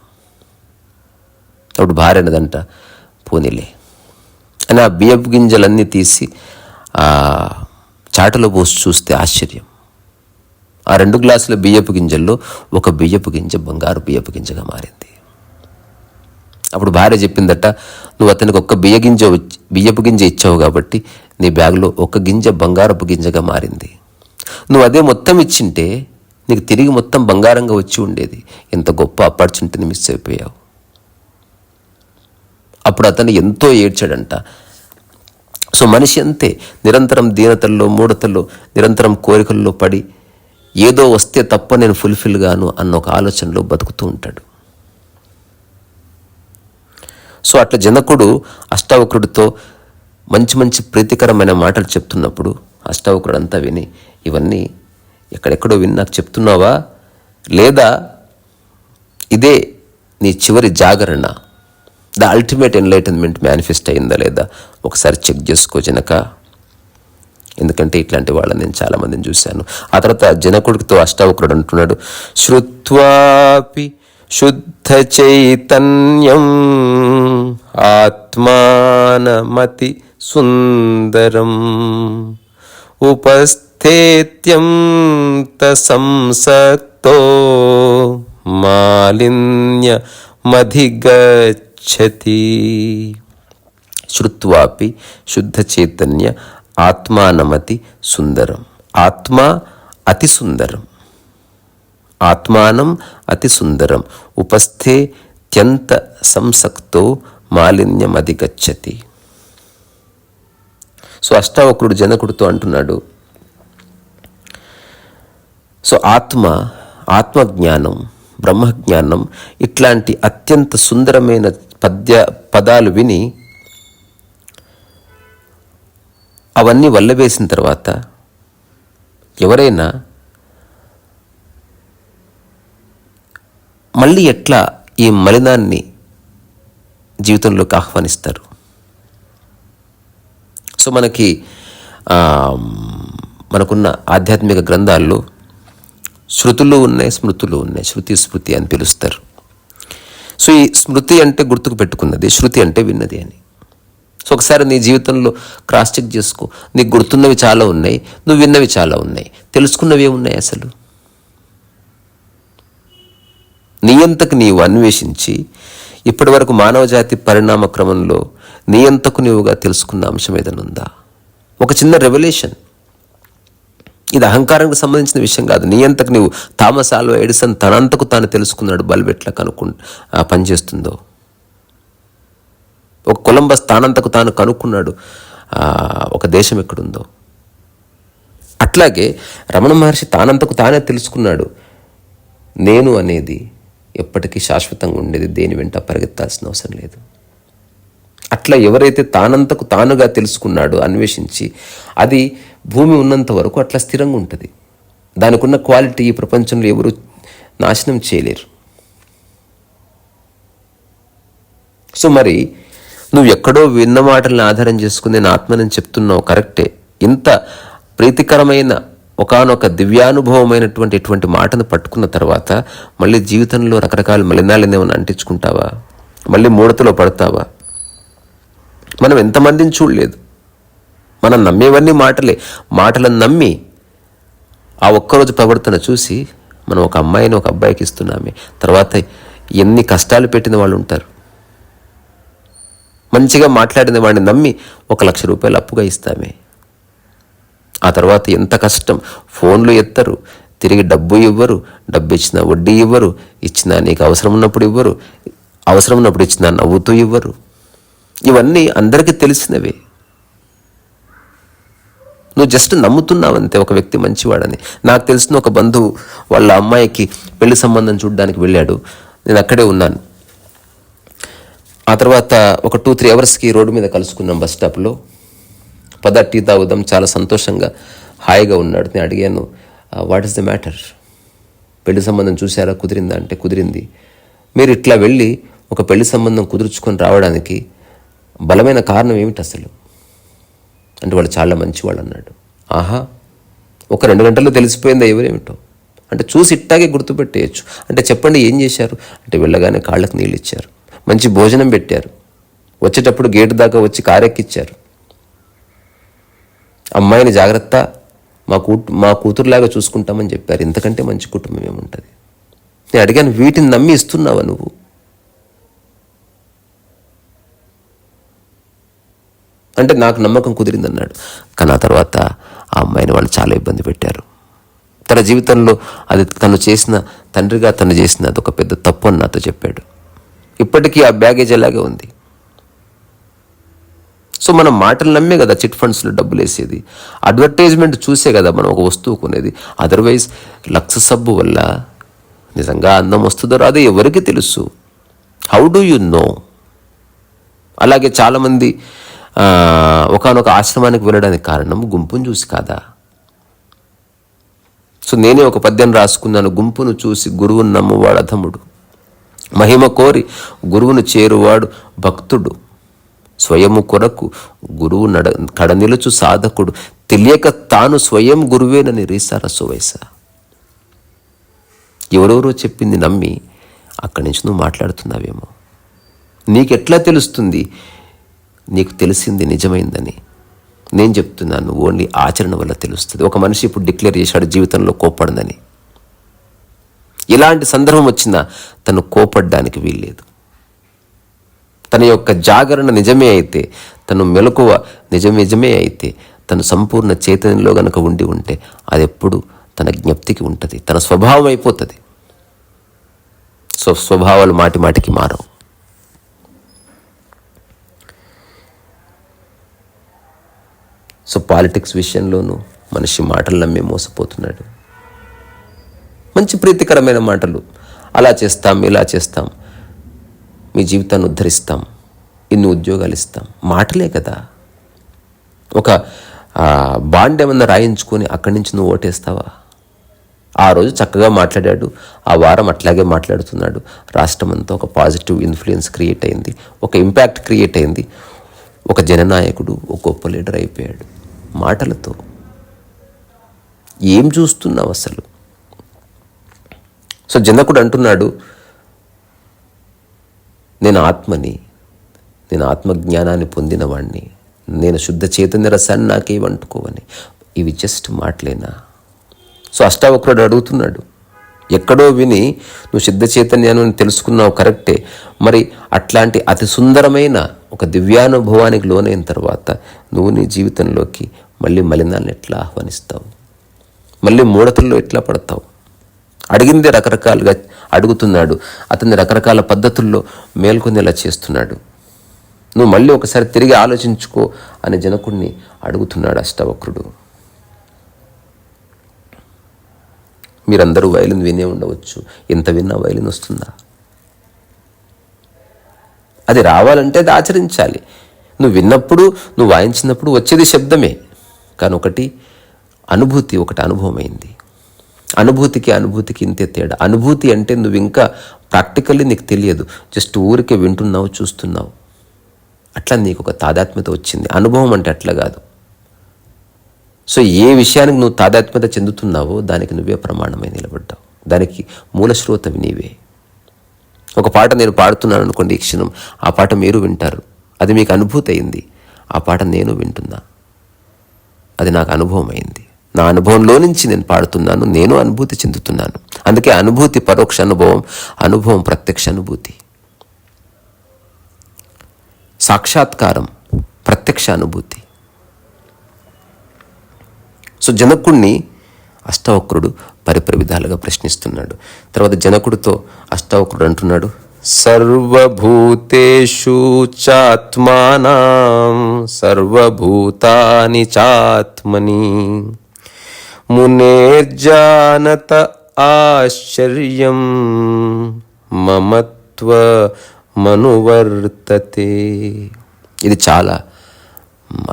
అప్పుడు భార్య అన్నదంట, పోనీలే అని ఆ బియ్యపు గింజలన్నీ తీసి ఆ చాటలో పోసి చూస్తే ఆశ్చర్యం, ఆ 2 గ్లాసుల బియ్యపు గింజల్లో ఒక బియ్యపు గింజ బంగారు బియ్యపు గింజగా మారింది. అప్పుడు భార్య చెప్పిందట, నువ్వు అతనికి ఒక్క బియ్యపు గింజ ఇచ్చావు కాబట్టి నీ బ్యాగ్లో ఒక గింజ బంగారపు గింజగా మారింది. నువ్వు అదే మొత్తం ఇచ్చింటే నీకు తిరిగి మొత్తం బంగారంగా వచ్చి ఉండేది. ఎంత గొప్ప ఆపర్చునిటీని మిస్ అయిపోయావు. అప్పుడు అతను ఎంతో ఏడ్చాడంట. సో మనిషి అంతే, నిరంతరం దీనతల్లో, మూఢతల్లో, నిరంతరం కోరికల్లో పడి ఏదో వస్తే తప్ప నేను ఫుల్ఫిల్ గాను అన్న ఒక ఆలోచనలో బతుకుతూ ఉంటాడు. సో అట్లా జనకుడు అష్టావక్రుడితో మంచి మంచి ప్రీతికరమైన మాటలు చెప్తున్నప్పుడు అష్టావక్రుడు అంతా విని, ఇవన్నీ ఎక్కడెక్కడో విని నాకు చెప్తున్నావా, లేదా ఇదే నీ చివరి జాగరణ, ద అల్టిమేట్ ఎన్లైటన్మెంట్ మేనిఫెస్ట్ అయిందా లేదా ఒకసారి చెక్ చేసుకో జనక. ఎందుకంటే ఇట్లాంటి వాళ్ళని నేను చాలామందిని చూశాను. ఆ తర్వాత జనకుడితో అష్టావక్రుడు అంటున్నాడు, శ్రుత్వాపి శుద్ధ చైతన్యం ఆత్మానమతి సుందరం ఉపస్థితమేవ ఉపస్థేత్యంత సంసక్తో మాలిన్యమధిగచ్చతి. శ్రుత్వాపి శుద్ధ చైతన్య ఆత్మానమతి సుందరం. ఆత్మ అతి సుందరం. ఆత్మానం అతి సుందరం. ఉపస్థే త్యంత సంసక్తో మాలిన్యం అధిగచ్చతి. సో అష్టావక్రుడు జనకుడితో అంటున్నాడు, సో ఆత్మజ్ఞానం, బ్రహ్మజ్ఞానం ఇట్లాంటి అత్యంత సుందరమైన పదాలు విని అవన్నీ వల్లవేసిన తర్వాత ఎవరైనా మళ్ళీ ఎట్లా ఈ మలినాన్ని జీవితంలోకి ఆహ్వానిస్తారు? సో మనకున్న ఆధ్యాత్మిక గ్రంథాల్లో శృతులు ఉన్నాయి, స్మృతులు ఉన్నాయి. శృతి స్మృతి అని పిలుస్తారు. సో ఈ స్మృతి అంటే గుర్తుకు పెట్టుకున్నది, శృతి అంటే విన్నది అని. సో ఒకసారి నీ జీవితంలో క్రాస్ చెక్ చేసుకో. నీకు గుర్తున్నవి చాలా ఉన్నాయి, నువ్వు విన్నవి చాలా ఉన్నాయి. తెలుసుకున్నవి ఏమున్నాయి అసలు? నీయంతకు నీవు అన్వేషించి ఇప్పటి వరకు మానవ జాతి పరిణామ క్రమంలో నీయంతకు నీవుగా తెలుసుకున్న అంశం ఏదైనా ఉందా? ఒక చిన్న రెవల్యూషన్. ఇది అహంకారానికి సంబంధించిన విషయం కాదు. నీయంతకు నీవు థామస్ ఆల్వా ఎడిసన్ తనంతకు తాను తెలుసుకున్నాడు బల్బ్ ఎట్లా పనిచేస్తుందో. ఒక కొలంబస్ తానంతకు తాను కనుక్కున్నాడు ఒక దేశం ఎక్కడుందో. అట్లాగే రమణ మహర్షి తానంతకు తానే తెలుసుకున్నాడు నేను అనేది ఎప్పటికీ శాశ్వతంగా ఉండేది, దేని వెంట పరిగెత్తాల్సిన అవసరం లేదు. అట్లా ఎవరైతే తానంతకు తానుగా తెలుసుకున్నాడో అన్వేషించి, అది భూమి ఉన్నంత వరకు అట్లా స్థిరంగా ఉంటుంది. దానికి ఉన్న క్వాలిటీ ఈ ప్రపంచంలో ఎవరు నాశనం చేయలేరు. సో మరి నువ్వు ఎక్కడో విన్న మాటలను ఆధారం చేసుకుని నేను ఆత్మని చెప్తున్నావు, కరెక్టే. ఇంత ప్రీతికరమైన ఒకానొక దివ్యానుభవమైనటువంటి ఇటువంటి మాటను పట్టుకున్న తర్వాత మళ్ళీ జీవితంలో రకరకాల మలినాలను ఏమైనా అంటించుకుంటావా? మళ్ళీ మూడతలో పడతావా? మనం ఎంతమందిని చూడలేదు. మనం నమ్మేవన్నీ మాటలను నమ్మి ఆ ఒక్కరోజు ప్రవర్తన చూసి మనం ఒక అమ్మాయిని ఒక అబ్బాయికి ఇస్తున్నామే, తర్వాత ఎన్ని కష్టాలు పెట్టిన వాళ్ళు ఉంటారు. మంచిగా మాట్లాడిన వాడిని నమ్మి 1,00,000 రూపాయలు అప్పుగా ఇస్తామే, ఆ తర్వాత ఎంత కష్టం. ఫోన్లు ఎత్తరు, తిరిగి డబ్బు ఇవ్వరు, డబ్బు ఇచ్చినా వడ్డీ ఇవ్వరు, ఇచ్చినా నీకు అవసరం ఉన్నప్పుడు ఇవ్వరు, అవసరం ఉన్నప్పుడు ఇచ్చినా నవ్వుతూ ఇవ్వరు. ఇవన్నీ అందరికీ తెలిసినవే. నువ్వు జస్ట్ నమ్ముతున్నావంతే ఒక వ్యక్తి మంచివాడని. నాకు తెలిసిన ఒక బంధువు వాళ్ళ అమ్మాయికి పెళ్లి సంబంధం చూడడానికి వెళ్ళాడు. నేను అక్కడే ఉన్నాను. ఆ తర్వాత ఒక 2-3 అవర్స్కి రోడ్డు మీద కలుసుకున్నాం బస్ స్టాప్లో. పద టీ తాగుదాం, చాలా సంతోషంగా హాయిగా ఉన్నాడు. నేను అడిగాను, వాట్ ఈస్ ద మ్యాటర్, పెళ్లి సంబంధం చూసారా, కుదిరిందా అంటే కుదిరింది. మీరు ఇట్లా వెళ్ళి ఒక పెళ్లి సంబంధం కుదుర్చుకొని రావడానికి బలమైన కారణం ఏమిటి అసలు అంటే వాళ్ళు చాలా మంచివాళ్ళు అన్నాడు. ఆహా, ఒక 2 గంటల్లో తెలిసిపోయిందా ఎవరేమిటో అంటే? చూసి ఇట్టాగే గుర్తుపెట్టేయచ్చు అంటే. చెప్పండి ఏం చేశారు అంటే, వెళ్ళగానే కాళ్ళకు నీళ్ళు ఇచ్చారు, మంచి భోజనం పెట్టారు, వచ్చేటప్పుడు గేటు దాకా వచ్చి కారెక్కిచ్చారు, అమ్మాయిని జాగ్రత్త మా కూతురులాగా చూసుకుంటామని చెప్పారు. ఇంతకంటే మంచి కుటుంబం ఏముంటుంది? నేను అడిగాను, వీటిని నమ్మి ఇస్తున్నావా నువ్వు? అంటే నాకు నమ్మకం కుదిరిందన్నాడు. కానీ ఆ తర్వాత ఆ అమ్మాయిని వాళ్ళు చాలా ఇబ్బంది పెట్టారు. తన జీవితంలో అది తను చేసిన, తండ్రిగా తను చేసిన అదొక పెద్ద తప్పు అని నాతో చెప్పాడు. ఇప్పటికీ ఆ బ్యాగేజ్ అలాగే ఉంది. సో మనం మాటలు నమ్మే కదా చిట్ ఫండ్స్లో డబ్బులు వేసేది, అడ్వర్టైజ్మెంట్ చూసే కదా మనం ఒక వస్తువు కొనేది. అదర్వైజ్ లక్స్ సబ్బు వల్ల నిజంగా అందం వస్తుందో రాదో ఎవరికి తెలుసు? How do you know? అలాగే చాలామంది ఒకానొక ఆశ్రమానికి వెళ్ళడానికి కారణం గుంపును చూసి కాదా? సో నేనే ఒక పద్యం రాసుకున్నాను, గుంపును చూసి గురువును నమ్మువాడు అధముడు, మహిమ కోరి గురువును చేరువాడు భక్తుడు, స్వయము కొరకు గురువు కడనిలుచు సాధకుడు, తెలియక తాను స్వయం గురువేనని రీసారసు వయస. ఎవరెవరో చెప్పింది నమ్మి అక్కడి నుంచి నువ్వు మాట్లాడుతున్నావేమో. నీకెట్లా తెలుస్తుంది నీకు తెలిసింది నిజమైందని? నేను చెప్తున్నాను, ఓన్లీ ఆచరణ వల్ల తెలుస్తుంది. ఒక మనిషి ఇప్పుడు డిక్లేర్ చేశాడు జీవితంలో కోపడదని. ఇలాంటి సందర్భం వచ్చినా తను కోపడ్డానికి వీల్లేదు. తన యొక్క జాగరణ నిజమే అయితే, తను మెలకువ నిజమే అయితే, తను సంపూర్ణ చైతన్యంలో గనక ఉంటే అది ఎప్పుడు తన జ్ఞప్తికి ఉంటుంది, తన స్వభావం అయిపోతుంది. స్వభావాలు మాటికి మారవు. పాలిటిక్స్ విషయంలోనూ మనిషి మాటలు నమ్మి మోసపోతున్నాడు. మంచి ప్రీతికరమైన మాటలు, అలా చేస్తాం, ఇలా చేస్తాం, మీ జీవితాన్ని ఉద్ధరిస్తాం, ఇన్ని ఉద్యోగాలు ఇస్తాం, మాటలే కదా. ఒక బాండ్ ఏమన్నా రాయించుకొని అక్కడి నుంచి నువ్వు ఓటేస్తావా? ఆ రోజు చక్కగా మాట్లాడాడు, ఆ వారం అట్లాగే మాట్లాడుతున్నాడు, రాష్ట్రం అంతా ఒక పాజిటివ్ ఇన్ఫ్లుయెన్స్ క్రియేట్ అయింది, ఒక ఇంపాక్ట్ క్రియేట్ అయింది, ఒక జననాయకుడు, ఒక గొప్ప లీడర్ అయిపోయాడు. మాటలతో ఏం చూస్తున్నావు అసలు? జనకుడు అంటున్నాడు, నేను ఆత్మని, నేను ఆత్మజ్ఞానాన్ని పొందినవాణ్ణి, నేను శుద్ధ చైతన్య రసాన్ని నాకేమంటుకోవని. ఇవి జస్ట్ మాటలేనా? అష్టావక్రుడు అడుగుతున్నాడు, ఎక్కడో విని నువ్వు శుద్ధ చైతన్యాన్ని తెలుసుకున్నావు కరెక్టే, మరి అట్లాంటి అతి సుందరమైన ఒక దివ్యానుభవానికి లోనైన తర్వాత నువ్వు నీ జీవితంలోకి మళ్ళీ మలినాలను ఎట్లా ఆహ్వానిస్తావు? మళ్ళీ మూఢతల్లో ఎట్లా పడతావు? అడిగిందే రకరకాలుగా అడుగుతున్నాడు, అతన్ని రకరకాల పద్ధతుల్లో మేల్కొనేలా చేస్తున్నాడు. నువ్వు మళ్ళీ ఒకసారి తిరిగి ఆలోచించుకో అని జనకుడిని అడుగుతున్నాడు అష్టావక్రుడు. మీరందరూ వైలిన్ వినే ఉండవచ్చు, ఎంత విన్నా వైలిన్ వస్తుందా? అది రావాలంటే అది ఆచరించాలి. నువ్వు విన్నప్పుడు, నువ్వు వాయించినప్పుడు వచ్చేది శబ్దమే, కానీ ఒకటి అనుభూతి, ఒకటి అనుభవమైంది. అనుభూతికి ఇంతే తేడా. అనుభూతి అంటే నువ్వు ఇంకా ప్రాక్టికల్లీ నీకు తెలియదు, జస్ట్ ఊరికే వింటున్నావు, చూస్తున్నావు, అట్లా నీకు ఒక తాదాత్మ్యత వచ్చింది. అనుభవం అంటే అట్లా కాదు. ఏ విషయానికి నువ్వు తాదాత్మ్యత చెందుతున్నావో దానికి నువ్వే ప్రమాణమై నిలబడ్డావు, దానికి మూలశ్రోతవి నీవే. ఒక పాట నేను పాడుతున్నాను అనుకోండి, ఈ క్షణం ఆ పాట మీరు వింటారు, అది మీకు అనుభూతి అయింది. ఆ పాట నేను వింటున్నా, అది నాకు అనుభవం అయింది. నా అనుభవంలో నుంచి నేను పాడుతున్నాను, నేను అనుభూతి చెందుతున్నాను. అందుకే అనుభూతి పరోక్ష అనుభవం, అనుభవం ప్రత్యక్ష అనుభూతి. సాక్షాత్కారం ప్రత్యక్ష అనుభూతి. జనకుడిని అష్టావక్రుడు పరివిధాలుగా ప్రశ్నిస్తున్నాడు. తర్వాత జనకుడితో అష్టావక్రుడు అంటున్నాడు, సర్వభూతేషు చాత్మానం సర్వభూతాని చాత్మని మునేర్జానత ఆశ్చర్యం మమత్వ మనువర్తతే. ఇది చాలా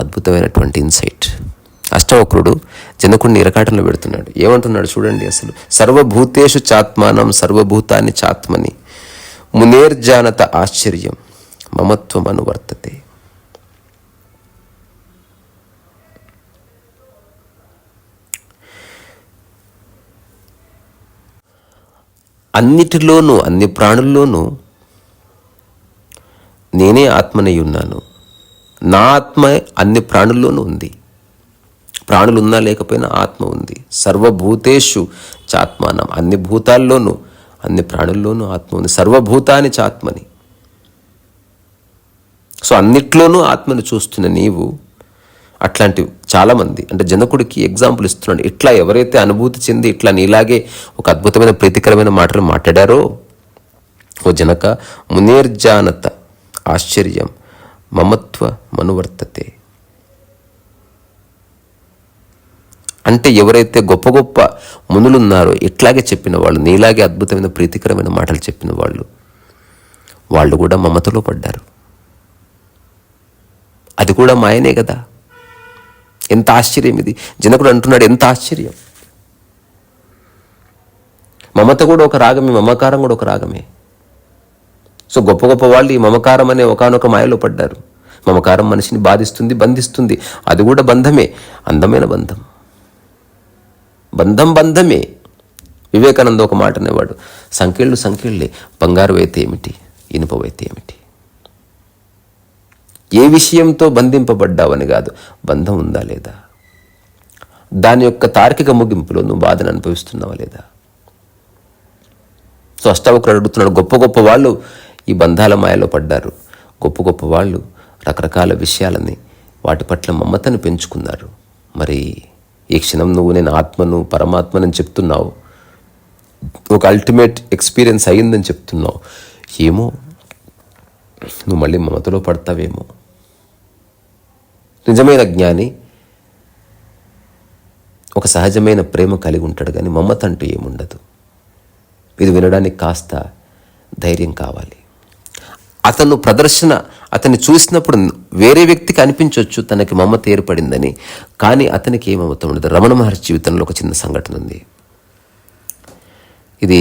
అద్భుతమైనటువంటి ఇన్సైట్. అష్టవక్రుడు జనకుడిని ఇరకాటంలో పెడుతున్నాడు. ఏమంటున్నాడు చూడండి అసలు. సర్వభూతేషు చాత్మానం సర్వభూతాన్ని చాత్మని మునేర్జానత ఆశ్చర్యం మమత్వం అనువర్తతే. అన్నిటిలోనూ, అన్ని ప్రాణుల్లోనూ నేనే ఆత్మనై ఉన్నాను. నా ఆత్మ అన్ని ప్రాణుల్లోనూ ఉంది. ప్రాణులు ఉన్నా లేకపోయినా ఆత్మ ఉంది. సర్వభూతేషు చాత్మానం, అన్ని భూతాల్లోనూ, అన్ని ప్రాణుల్లోనూ ఆత్మ ఉంది. సర్వభూతాని చాత్మని. అన్నిట్లోనూ ఆత్మను చూస్తున్న నీవు అట్లాంటి చాలామంది, అంటే జనకుడికి ఎగ్జాంపుల్ ఇస్తున్నాడు. ఇట్లా ఎవరైతే అనుభూతి చెంది ఇట్లా నీలాగే ఒక అద్భుతమైన ప్రీతికరమైన మాటలు మాట్లాడారో, ఓ జనక, మునేర్జానత ఆశ్చర్యం మమత్వ మనువర్తతే. అంటే ఎవరైతే గొప్ప గొప్ప మునులున్నారో, ఇట్లాగే చెప్పిన వాళ్ళు, నీలాగే అద్భుతమైన ప్రీతికరమైన మాటలు చెప్పిన వాళ్ళు కూడా మమతలో పడ్డారు. అది కూడా మాయనే కదా. ఎంత ఆశ్చర్యం ఇది. జనకుడు అంటున్నాడు, ఎంత ఆశ్చర్యం. మమత కూడా ఒక రాగమే, మమకారం కూడా ఒక రాగమే. గొప్ప గొప్ప వాళ్ళు ఈ మమకారం అనే ఒకానొక మాయలో పడ్డారు. మమకారం మనిషిని బాధిస్తుంది, బంధిస్తుంది. అది కూడా బంధమే, అందమైన బంధం. బంధమే. వివేకానంద ఒక మాట అనేవాడు, సంఖ్యలు సంఖ్యలే, బంగారు అయితే ఏమిటి, ఇనుపవైతే ఏమిటి. ఏ విషయంతో బంధింపబడ్డావని కాదు, బంధం ఉందా లేదా, దాని యొక్క తార్కిక ముగింపులో నువ్వు బాధను అనుభవిస్తున్నావా లేదా. సో అష్టావక్రుడు అడుగుతున్నాడు, గొప్ప గొప్ప వాళ్ళు ఈ బంధాల మాయలో పడ్డారు, గొప్ప గొప్ప వాళ్ళు రకరకాల విషయాలని వాటి పట్ల మమతను పెంచుకున్నారు. మరి ఈ క్షణం నువ్వు నేను ఆత్మను పరమాత్మనని చెప్తున్నావు, ఒక అల్టిమేట్ ఎక్స్పీరియన్స్ అయ్యిందని చెప్తున్నావు, ఏమో నువ్వు మళ్ళీ మమతలో పడతావేమో. నిజమైన జ్ఞాని ఒక సహజమైన ప్రేమ కలిగి ఉంటాడు, కానీ మమత అంటూ ఏముండదు. ఇది వినడానికి కాస్త ధైర్యం కావాలి. అతను అతన్ని చూసినప్పుడు వేరే వ్యక్తికి అనిపించవచ్చు తనకి మమత ఏర్పడిందని, కానీ అతనికి ఏ మమత ఉండదు. రమణ మహర్షి జీవితంలో ఒక చిన్న సంఘటన ఉంది. ఇది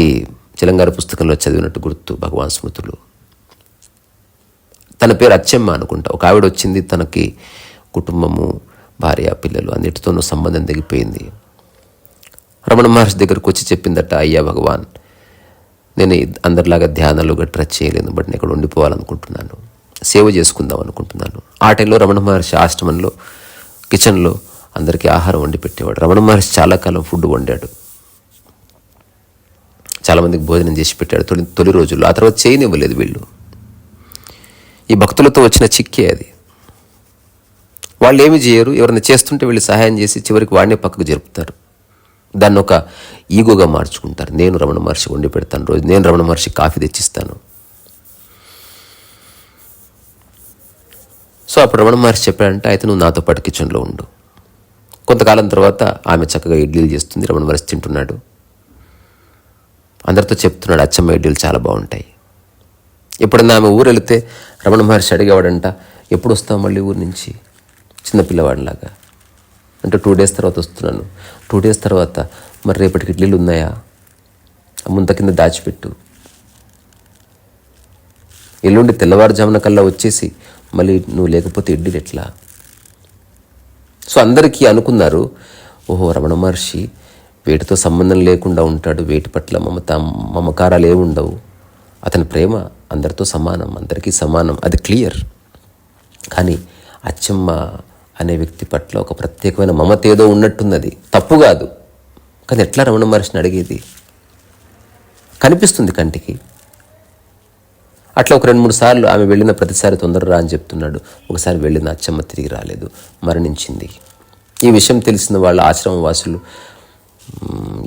చిలంగారు పుస్తకంలో చదివినట్టు గుర్తు, భగవాన్ స్మృతులు. తన పేరు అచ్చమ్మ అనుకుంటా. ఒక ఆవిడ వచ్చింది, తనకి కుటుంబము, భార్య, పిల్లలు అన్నిటితోనూ సంబంధం తెగిపోయింది. రమణ మహర్షి దగ్గరకు వచ్చి చెప్పిందట, అయ్యా భగవాన్, నేను అందరిలాగా ధ్యానాలు గట్రా చేయలేను, బట్ నేను ఇక్కడ ఉండిపోవాలనుకుంటున్నాను, సేవ చేసుకుందాం అనుకుంటున్నాను. ఆ టైంలో రమణ మహర్షి ఆశ్రమంలో కిచెన్లో అందరికీ ఆహారం వండి పెట్టేవాడు. రమణ మహర్షి చాలా కాలం ఫుడ్ వండాడు, చాలామందికి భోజనం చేసి పెట్టాడు తొలి రోజుల్లో. ఆ తర్వాత చేయనివ్వలేదు వీళ్ళు. ఈ భక్తులతో వచ్చిన చిక్కే అది. వాళ్ళు ఏమి చేయరు, ఎవరైనా చేస్తుంటే వీళ్ళు సహాయం చేసి చివరికి వాడినే పక్కకు జరుపుతారు. దాన్ని ఒక ఈగోగా మార్చుకుంటారు. నేను రమణ మహర్షి వండి పెడతాను రోజు, నేను రమణ మహర్షి కాఫీ తెచ్చిస్తాను. సో అప్పుడు రమణ మహర్షి చెప్పాడంటే, అయితే నువ్వు నాతో పాటు కిచెన్లో ఉండు. కొంతకాలం తర్వాత ఆమె చక్కగా ఇడ్లీలు చేస్తుంది, రమణ మహర్షి తింటున్నాడు. అందరితో చెప్తున్నాడు, అచ్చమ్మ ఇడ్లీలు చాలా బాగుంటాయి. ఎప్పుడన్నా ఆమె ఊరు వెళితే రమణ మహర్షి అడిగేవాడంట, ఎప్పుడు వస్తావు మళ్ళీ ఊరి నుంచి, చిన్నపిల్లవాడిలాగా. అంటే 2 days తర్వాత వస్తున్నాను. 2 days తర్వాత మరి రేపటికి ఇడ్లీలు ఉన్నాయా, ముంత కింద దాచిపెట్టు, ఎల్లుండి తెల్లవారుజామున కల్లా వచ్చేసి మళ్ళీ నువ్వు లేకపోతే ఇడ్లీలు ఎట్లా. సో అందరికీ అనుకున్నారు, ఓహో రమణ మహర్షి వేటితో సంబంధం లేకుండా ఉంటాడు, వేటి పట్ల మమకారాలు ఏముండవు, అతని ప్రేమ అందరితో సమానం, అందరికీ సమానం, అది క్లియర్. కానీ అచ్చమ్మ అనే వ్యక్తి పట్ల ఒక ప్రత్యేకమైన మమత ఏదో ఉన్నట్టున్నది. తప్పు కాదు, కానీ ఎట్లా రమణ మహర్షిని అడిగేది, కనిపిస్తుంది కంటికి. అట్లా ఒక 2-3 సార్లు ఆమె వెళ్ళిన ప్రతిసారి తొందరగా అని చెప్తున్నాడు. ఒకసారి వెళ్ళిన అచ్చమ్మ తిరిగి రాలేదు, మరణించింది. ఈ విషయం తెలిసిన వాళ్ళ ఆశ్రమవాసులు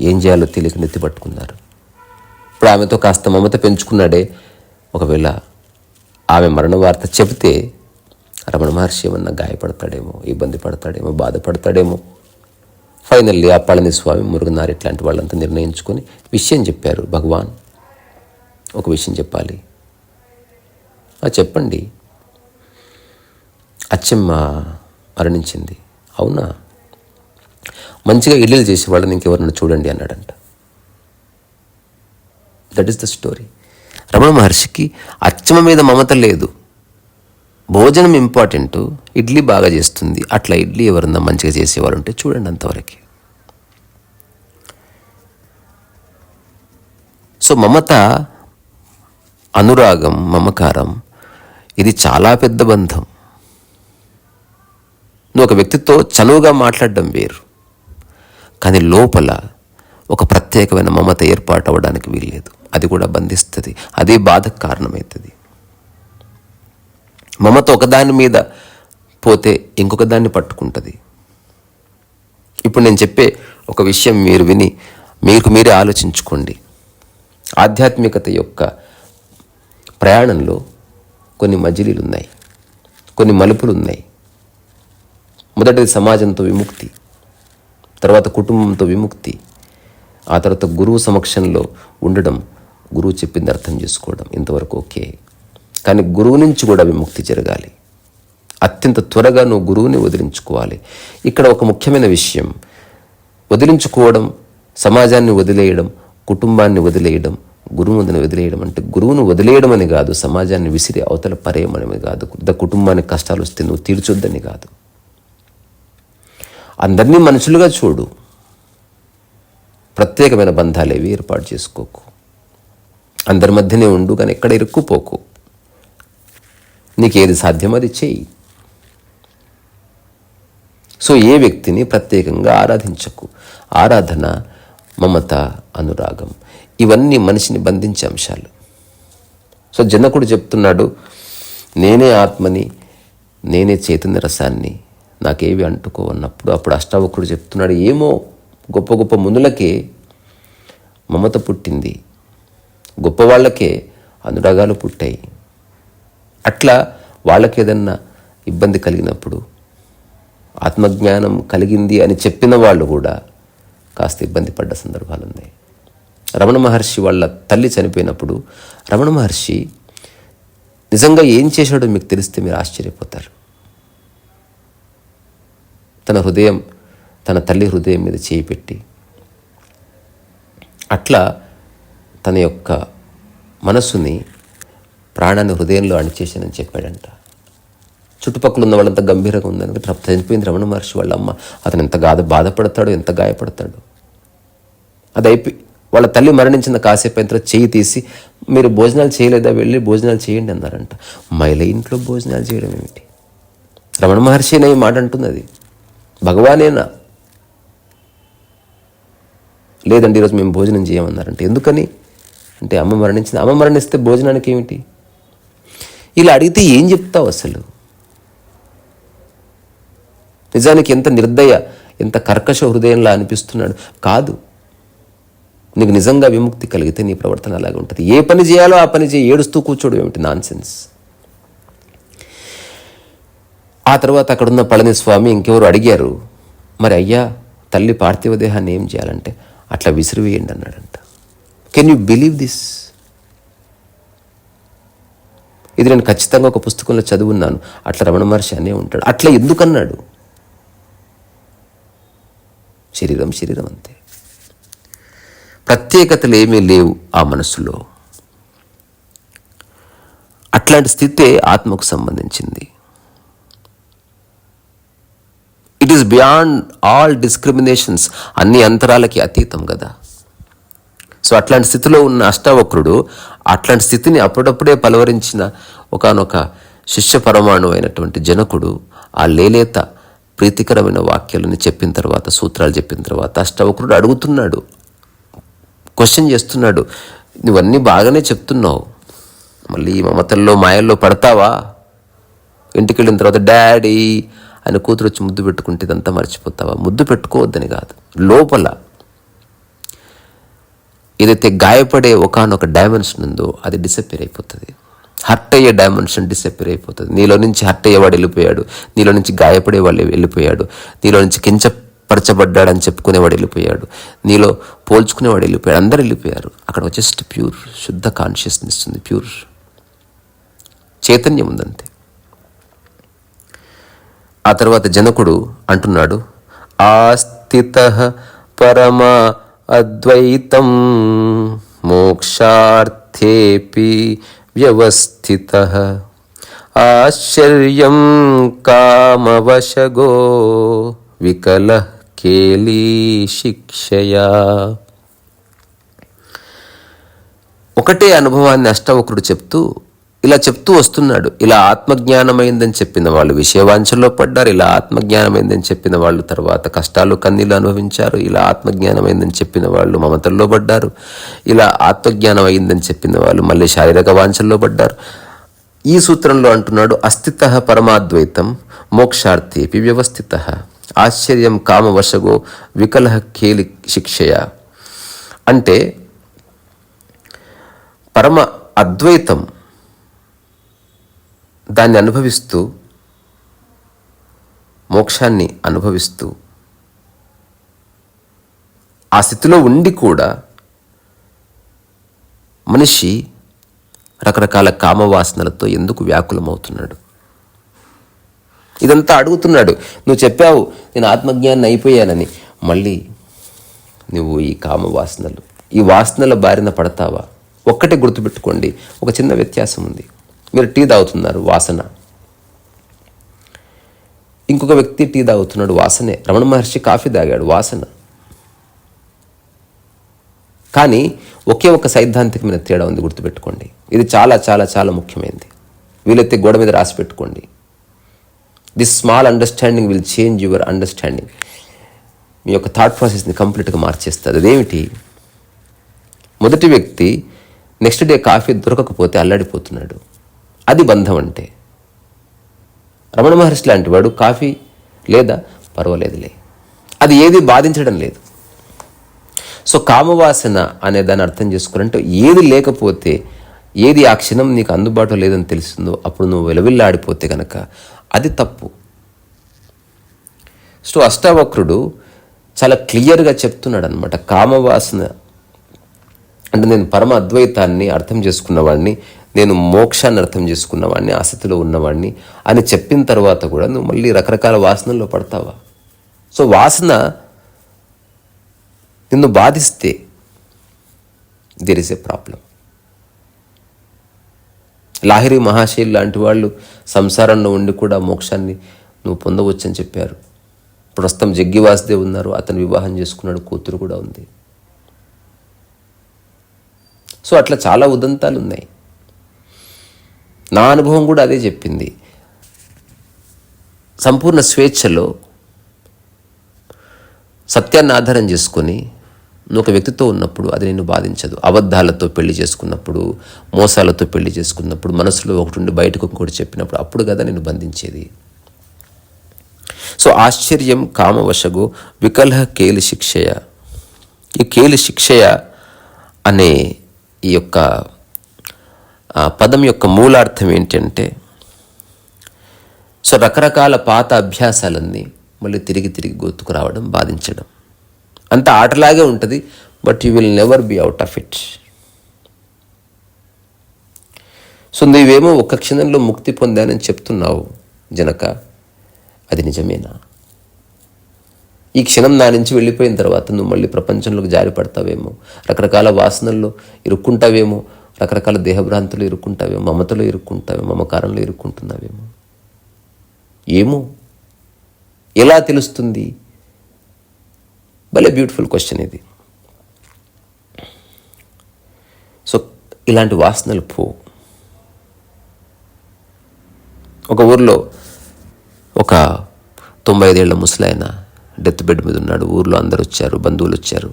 ఏం చేయాలో తెలియక నెత్తి పట్టుకున్నారు. ఇప్పుడు ఆమెతో కాస్త మమత పెంచుకున్నాడే, ఒకవేళ ఆమె మరణ వార్త చెబితే రమణ మహర్షి ఏమన్నా గాయపడతాడేమో, ఇబ్బంది పడతాడేమో, బాధపడతాడేమో. ఫైనల్లీ ఆ పళనిస్వామి, మురుగునారు ఇట్లాంటి వాళ్ళంతా నిర్ణయించుకొని విషయం చెప్పారు. భగవాన్, ఒక విషయం చెప్పాలి. చెప్పండి. అచ్చమ్మ మరణించింది. అవునా, మంచిగా ఇడ్లీలు చేసే వాళ్ళని ఇంకెవరన్నా చూడండి అన్నాడంట. That is the story. Ramana మహర్షికి అచ్చమ్మ మీద మమత లేదు, భోజనం ఇంపార్టెంట్, ఇడ్లీ బాగా చేస్తుంది, అట్లా ఇడ్లీ ఎవరన్నా మంచిగా చేసేవాళ్ళు ఉంటే చూడండి, అంతవరకే. సో మమత, అనురాగం, మమకారం ఇది చాలా పెద్ద బంధం. నువ్వు ఒక వ్యక్తితో చనువుగా మాట్లాడడం వేరు, కానీ లోపల ఒక ప్రత్యేకమైన మమత ఏర్పాటు అవ్వడానికి వీల్లేదు. అది కూడా బంధిస్తుంది, అదే బాధకు కారణమవుతుంది. మమత ఒకదాని మీద పోతే ఇంకొక దాన్ని పట్టుకుంటుంది. ఇప్పుడు నేను చెప్పే ఒక విషయం మీరు విని మీరే ఆలోచించుకోండి. ఆధ్యాత్మికత యొక్క ప్రయాణంలో కొన్ని మజిలీలు ఉన్నాయి, కొన్ని మలుపులు ఉన్నాయి. మొదటిది సమాజంతో విముక్తి, తర్వాత కుటుంబంతో విముక్తి, ఆ తర్వాత గురువు సమక్షంలో ఉండడం, గురువు చెప్పింది అర్థం చేసుకోవడం, ఇంతవరకు ఓకే. కానీ గురువు నుంచి కూడా విముక్తి జరగాలి. అత్యంత త్వరగా నువ్వు గురువుని వదిలించుకోవాలి. ఇక్కడ ఒక ముఖ్యమైన విషయం, వదిలించుకోవడం, సమాజాన్ని వదిలేయడం, కుటుంబాన్ని వదిలేయడం, గురువుని వదిలేయడం అంటే గురువును వదిలేయడం అని కాదు, సమాజాన్ని విసిరి అవతల పరేయమని కాదు, కుటుంబానికి కష్టాలు వస్తే నువ్వు తీర్చొద్దని కాదు. అందరినీ మనుషులుగా చూడు, ప్రత్యేకమైన బంధాలేవి ఏర్పాటు చేసుకోకు, అందరి మధ్యనే ఉండు, కానీ ఎక్కడ ఇరుక్కుపోకు. నీకేది సాధ్యమో అది చేయి. సో ఏ వ్యక్తిని ప్రత్యేకంగా ఆరాధించకు. ఆరాధన, మమత, అనురాగం ఇవన్నీ మనిషిని బంధించే అంశాలు. సో జనకుడు చెప్తున్నాడు, నేనే ఆత్మని, నేనే చైతన్య రసాన్ని, నాకేవి అంటుకో అన్నప్పుడు అప్పుడు అష్టావక్రుడు చెప్తున్నాడు, ఏమో గొప్ప గొప్ప మునులకే మమత పుట్టింది, గొప్పవాళ్ళకే అనురాగాలు పుట్టాయి. అట్లా వాళ్ళకి ఏదన్నా ఇబ్బంది కలిగినప్పుడు ఆత్మజ్ఞానం కలిగింది అని చెప్పిన వాళ్ళు కూడా కాస్త ఇబ్బంది పడ్డ సందర్భాలు ఉన్నాయి. రమణ మహర్షి వాళ్ళ తల్లి చనిపోయినప్పుడు రమణ మహర్షి నిజంగా ఏం చేశాడో మీకు తెలిస్తే మీరు ఆశ్చర్యపోతారు. తన తల్లి హృదయం మీద చేయి పెట్టి అట్లా తన యొక్క మనస్సుని, ప్రాణాన్ని హృదయంలో అణిచేసానని చెప్పాడంట. చుట్టుపక్కల ఉన్న వాళ్ళంతా గంభీరంగా ఉందని చనిపోయింది రమణ మహర్షి వాళ్ళ అమ్మ. అతను ఎంత బాధపడతాడో, ఎంత గాయపడతాడో. అది అయిపోయి వాళ్ళ తల్లి మరణించిన కాసేపు అయిన తర్వాత చేయి తీసి, మీరు భోజనాలు చేయలేదా, వెళ్ళి భోజనాలు చేయండి అన్నారంట. మహిళ ఇంట్లో భోజనాలు చేయడం ఏమిటి? రమణ మహర్షినే ఈ మాట అంటుంది. అది భగవానేనా? లేదండి ఈరోజు మేము భోజనం చేయమన్నారంటే. ఎందుకని అంటే అమ్మ మరణించింది. అమ్మ మరణిస్తే భోజనానికి ఏమిటి? ఇలా అడిగితే ఏం చెప్తావు అసలు? నిజానికి ఎంత నిర్దయ, ఎంత కర్కశ హృదయంలా అనిపిస్తున్నాడు. కాదు, నీకు నిజంగా విముక్తి కలిగితే నీ ప్రవర్తన అలాగే ఉంటుంది. ఏ పని చేయాలో ఆ పని చేయి, ఏడుస్తూ కూర్చోడు ఏమిటి? నాన్సెన్స్. ఆ తర్వాత అక్కడున్న పళనిస్వామి ఇంకెవరు అడిగారు, మరి అయ్యా తల్లి పార్థివ దేహాన్ని ఏం చేయాలంటే, అట్లా విసిరివేయండి అన్నాడంట. Can you believe this? ఇది నేను ఖచ్చితంగా ఒక పుస్తకంలో చదువున్నాను. అట్లా రమణ మహర్షి అనే ఉంటాడు. అట్లా ఎందుకన్నాడు? శరీరం శరీరం అంతే, ప్రత్యేకతలు ఏమీ లేవు ఆ మనసులో. అట్లాంటి స్థితే ఆత్మకు సంబంధించింది. It is beyond all discriminations, అన్ని అంతరాలకి అతీతం కదా. సో అట్లాంటి స్థితిలో ఉన్న అష్టావక్రుడు అట్లాంటి స్థితిని అప్పుడప్పుడే పలవరించిన ఒకానొక శిష్య పరమాణు అయినటువంటి జనకుడు ఆ లేలేత ప్రీతికరమైన వాక్యాలని చెప్పిన తర్వాత, సూత్రాలు చెప్పిన తర్వాత అష్టావక్రుడు అడుగుతున్నాడు, క్వశ్చన్ చేస్తున్నాడు, నువ్వన్నీ బాగానే చెప్తున్నావు, మళ్ళీ ఈ మమతల్లో మాయల్లో పడతావా? ఇంటికి వెళ్ళిన తర్వాత డాడీ అని కూతురు వచ్చి ముద్దు పెట్టుకుంటే ఇదంతా మర్చిపోతావా? ముద్దు పెట్టుకోవద్దని కాదు, లోపల ఏదైతే గాయపడే ఒకానొక డైమెన్షన్ ఉందో అది డిసప్పేర్ అయిపోతుంది. హర్ట్ అయ్యే డైమెన్షన్ డిసప్పేర్ అయిపోతుంది. నీలో నుంచి హర్ట్ అయ్యేవాడు వెళ్ళిపోయాడు, నీలో నుంచి గాయపడేవాళ్ళు వెళ్ళిపోయాడు, నీలో నుంచి కించపరచబడ్డాడని చెప్పుకునేవాడు వెళ్ళిపోయాడు, నీలో పోల్చుకునేవాడు వెళ్ళిపోయాడు, అందరు వెళ్ళిపోయారు. అక్కడ జస్ట్ ప్యూర్ శుద్ధ కాన్షియస్నెస్ ఉంది, ప్యూర్ చైతన్యం ఉందంతే. ఆ తర్వాత జనకుడు అంటున్నాడు, ఆస్థితః పరమ అద్వైతం మోక్షార్థేపి వ్యవస్థితః ఆశ్చర్యం కామవశగో వికలః కేలీ శిక్షయా. ఒకటే అనుభవాన్ని అష్టావక్రుడు ఇలా చెప్తూ వస్తున్నాడు. ఇలా ఆత్మజ్ఞానమైందని చెప్పిన వాళ్ళు విషయవాంఛల్లో పడ్డారు, ఇలా ఆత్మజ్ఞానమైందని చెప్పిన వాళ్ళు తర్వాత కష్టాలు కన్నీళ్ళు అనుభవించారు, ఇలా ఆత్మజ్ఞానమైందని చెప్పిన వాళ్ళు మమతల్లో పడ్డారు, ఇలా ఆత్మజ్ఞానం అయిందని చెప్పిన వాళ్ళు మళ్ళీ శారీరక వాంఛల్లో పడ్డారు. ఈ సూత్రంలో అంటున్నాడు, అస్థితః పరమాద్వైతం మోక్షార్థేపి వ్యవస్థితః ఆశ్చర్యం కామవశగో వికలః కేలి శిక్షయ. అంటే పరమ అద్వైతం దాన్ని అనుభవిస్తూ, మోక్షాన్ని అనుభవిస్తూ, ఆ స్థితిలో ఉండి కూడా మనిషి రకరకాల కామవాసనలతో ఎందుకు వ్యాకులమవుతున్నాడు? ఇదంతా అడుగుతున్నాడు. నువ్వు చెప్పావు నేను ఆత్మజ్ఞాన్ని అయిపోయానని, మళ్ళీ నువ్వు ఈ కామవాసనలు, ఈ వాసనల బారిన పడతావా? ఒక్కటే గుర్తుపెట్టుకోండి, ఒక చిన్న వ్యత్యాసం ఉంది. మీరు టీ తాగుతున్నారు, వాసన. ఇంకొక వ్యక్తి టీ తాగుతున్నాడు, వాసనే. రమణ మహర్షి కాఫీ తాగాడు, వాసన. కానీ ఒకే ఒక సైద్ధాంతికమైన తేడా ఉంది, గుర్తుపెట్టుకోండి. ఇది చాలా చాలా చాలా ముఖ్యమైనది. వీలైతే గోడ మీద రాసి పెట్టుకోండి. This small understanding will change your understanding. మీ యొక్క థాట్ ప్రాసెస్ని కంప్లీట్గా మార్చేస్తుంది. అదేమిటి? మొదటి వ్యక్తి నెక్స్ట్ డే కాఫీ దొరకకపోతే అల్లాడిపోతున్నాడు. అది బంధం అంటే. రమణ మహర్షి లాంటి వాడు కాఫీ లేదా పర్వాలేదులే, అది ఏది బాధించడం లేదు. సో కామవాసన అనే దాన్ని అర్థం చేసుకోవాలంటే ఏది లేకపోతే, ఏది ఆ క్షణం నీకు అందుబాటులో లేదని తెలుస్తుందో అప్పుడు నువ్వు విలవిల్లాడిపోతే కనుక అది తప్పు. సో అష్టావక్రుడు చాలా క్లియర్గా చెప్తున్నాడు అనమాట. కామవాసన అంటే నేను పరమ అద్వైతాన్ని అర్థం చేసుకున్నవాడిని, నేను మోక్షాన్ని అర్థం చేసుకున్నవాడిని, ఆసక్తిలో ఉన్నవాడిని అని చెప్పిన తర్వాత కూడా నువ్వు మళ్ళీ రకరకాల వాసనల్లో పడతావా? సో వాసన నిన్ను బాధిస్తే there is a problem. Lahiri Mahasaya లాంటి వాళ్ళు సంసారంలో ఉండి కూడా మోక్షాన్ని నువ్వు పొందవచ్చని చెప్పారు. ప్రస్తుతం జగ్గి వాసుదేవ్ ఉన్నారు, అతను వివాహం చేసుకున్నాడు, కూతురు కూడా ఉంది. సో అట్లా చాలా ఉదంతాలు ఉన్నాయి. నా అనుభవం కూడా అదే చెప్పింది. సంపూర్ణ స్వేచ్ఛలో సత్యాన్ని ఆధారం చేసుకొని నువ్వు ఒక వ్యక్తితో ఉన్నప్పుడు అది నిన్ను బాధించదు. అబద్ధాలతో పెళ్లి చేసుకున్నప్పుడు, మోసాలతో పెళ్లి చేసుకున్నప్పుడు, మనసులో ఒకటి ఉండి బయటకు ఇంకోటి చెప్పినప్పుడు అప్పుడు కదా నిన్ను బంధించేది. సో ఆశ్చర్యం కామవశగు వికలహ కేలి శిక్షయ. ఈ కేలి శిక్షయ అనే ఈ యొక్క పదం యొక్క మూలార్థం ఏంటంటే, సో రకరకాల పాత అభ్యాసాలన్నీ మళ్ళీ తిరిగి గొత్తుకు రావడం, బాధించడం. అంత ఆటలాగే ఉంటుంది, but you will never be out of it. So నువ్వేమో ఒక్క క్షణంలో ముక్తి పొందానని చెప్తున్నావు జనక, అది నిజమేనా? ఈ క్షణం నా నుంచి వెళ్ళిపోయిన తర్వాత నువ్వు మళ్ళీ ప్రపంచంలోకి జారి పడతావేమో, రకరకాల వాసనల్లో ఇరుక్కుంటావేమో, రకరకాల దేహభ్రాంతులు ఇరుక్కుంటావేమో, మమతలో ఇరుక్కుంటావేమో, మమకారంలో ఇరుక్కుంటున్నావేమో. ఏమో, ఎలా తెలుస్తుంది? భలే బ్యూటిఫుల్ క్వశ్చన్ ఇది. సో ఇలాంటి వాసనలు పోవు. ఒక ఊర్లో ఒక 95 ఏళ్ల ముసలాయన డెత్ బెడ్ మీద ఉన్నాడు. ఊర్లో అందరు వచ్చారు, బంధువులు వచ్చారు.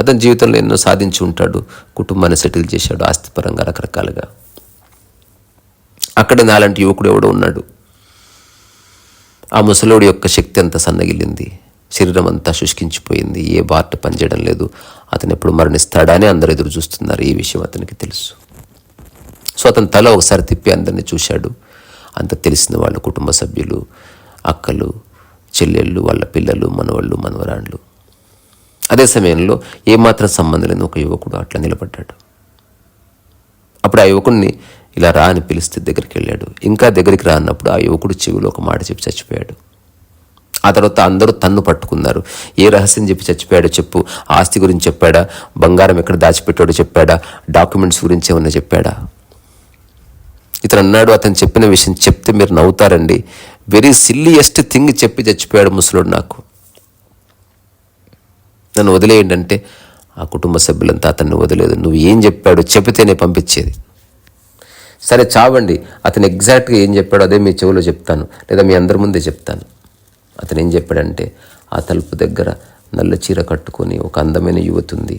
అతని జీవితంలో ఎన్నో సాధించి ఉంటాడు, కుటుంబాన్ని సెటిల్ చేశాడు, ఆస్తిపరంగా రకరకాలుగా. అక్కడ నాలాంటి యువకుడు ఎవడో ఉన్నాడు. ఆ ముసలోడి యొక్క శక్తి అంతా సన్నగిల్లింది, శరీరం అంతా శుష్కించిపోయింది, ఏ బార్ట్ పనిచేయడం లేదు. అతను ఎప్పుడు మరణిస్తాడా అని అందరు ఎదురు చూస్తున్నారు. ఈ విషయం అతనికి తెలుసు. సో అతను తల ఒకసారి తిప్పి అందరినీ చూశాడు. అంత తెలిసిన వాళ్ళు, కుటుంబ సభ్యులు, అక్కలు, చెల్లెళ్ళు, వాళ్ళ పిల్లలు, మనవాళ్ళు, మనవరాళ్ళు. అదే సమయంలో ఏమాత్రం సంబంధం లేని ఒక యువకుడు అట్లా నిలబడ్డాడు. అప్పుడు ఆ యువకుడిని ఇలా రా అని పిలిస్తే దగ్గరికి వెళ్ళాడు. ఇంకా దగ్గరికి రా అన్నప్పుడు ఆ యువకుడు చెవిలో ఒక మాట చెప్పి చచ్చిపోయాడు. ఆ తర్వాత అందరూ తన్ను పట్టుకున్నారు. ఏ రహస్యం చెప్పి చచ్చిపోయాడో చెప్పు. ఆస్తి గురించి చెప్పాడా? బంగారం ఎక్కడ దాచిపెట్టాడో చెప్పాడా? డాక్యుమెంట్స్ గురించి ఏమన్నా చెప్పాడా? ఇతను అన్నాడు, అతను చెప్పిన విషయం చెప్తే మీరు నవ్వుతారండి, వెరీ సిల్లియెస్ట్ థింగ్ చెప్పి చచ్చిపోయాడు ముసలోడు. నాకు నన్ను వదిలేయండి అంటే ఆ కుటుంబ సభ్యులంతా అతన్ని వదిలేదు. నువ్వు ఏం చెప్పాడు చెబితేనే పంపించేది. సరే చావండి, అతను ఎగ్జాక్ట్గా ఏం చెప్పాడో అదే మీ చెవిలో చెప్తాను, లేదా మీ అందరి ముందే చెప్తాను. అతను ఏం చెప్పాడంటే, ఆ తలుపు దగ్గర నల్ల చీర కట్టుకొని ఒక అందమైన యువతి ఉంది,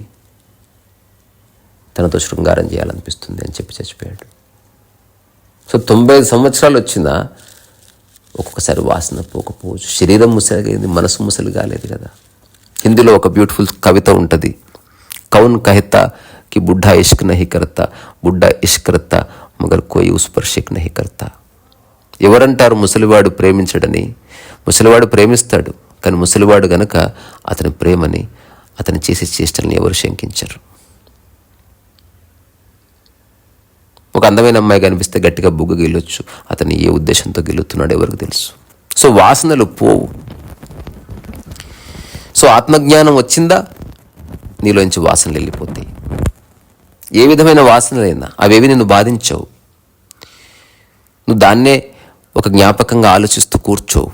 తనతో శృంగారం చేయాలనిపిస్తుంది అని చెప్పి చచ్చిపోయాడు. సో 95 సంవత్సరాలు వచ్చినా ఒక్కొక్కసారి వాసన పోకపోవచ్చు. శరీరం ముసలిగైంది, మనసు ముసలి కాలేదు కదా. హిందీలో ఒక బ్యూటిఫుల్ కవిత ఉంటుంది, కౌన్ కహతా కి బుడ్డా ఇష్క్ నహీ కర్తా, బుడ్డా ఇష్క్ కర్తా మగర్ కోయి ఉస్ పర్ షక్ నహీ కర్తా. ఎవరంటారు ముసలివాడు ప్రేమించడని? ముసలివాడు ప్రేమిస్తాడు, కానీ ముసలివాడు గనక అతని ప్రేమని, అతను చేసే చేష్టల్ని ఎవరు శంకించరు. ఒక అందమైన అమ్మాయి కనిపిస్తే గట్టిగా బుగ్గ గెలవచ్చు, అతను ఏ ఉద్దేశంతో గెలుతున్నాడో ఎవరికి తెలుసు. సో వాసనలు పోవు. సో ఆత్మజ్ఞానం వచ్చిందా, నీలోంచి వాసనలు వెళ్ళిపోతాయి. ఏ విధమైన వాసనలైనా అవేవి నిన్ను బాధించవు. నువ్వు దాన్నే ఒక జ్ఞాపకంగా ఆలోచిస్తూ కూర్చోవు.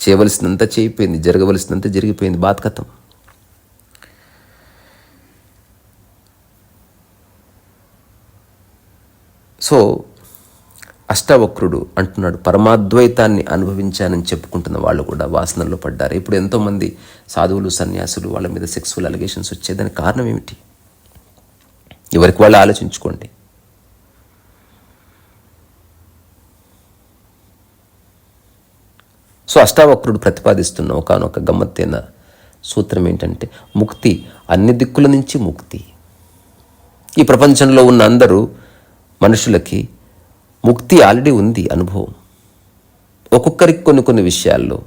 చేయవలసినంత చేయిపోయింది, జరగవలసినంత జరిగిపోయింది, బాత్ కథం. సో అష్టావక్రుడు అంటున్నాడు, పరమాద్వైతాన్ని అనుభవించానని చెప్పుకుంటున్న వాళ్ళు కూడా వాసనల్లో పడ్డారు. ఇప్పుడు ఎంతోమంది సాధువులు, సన్యాసులు, వాళ్ళ మీద సెక్సువల్ అలిగేషన్స్ వచ్చేదానికి కారణం ఏమిటి? ఎవరికి వాళ్ళు ఆలోచించుకోండి. సో అష్టావక్రుడు ప్రతిపాదిస్తున్న ఒకానొక గమ్మత్తైన సూత్రం ఏంటంటే, ముక్తి అన్ని దిక్కుల నుంచి ముక్తి. ఈ ప్రపంచంలో ఉన్న అందరూ మనుషులకి ముక్తి ఆల్రెడీ ఉంది, అనుభవం. ఒక్కొక్కరికి కొన్ని విషయాల్లో.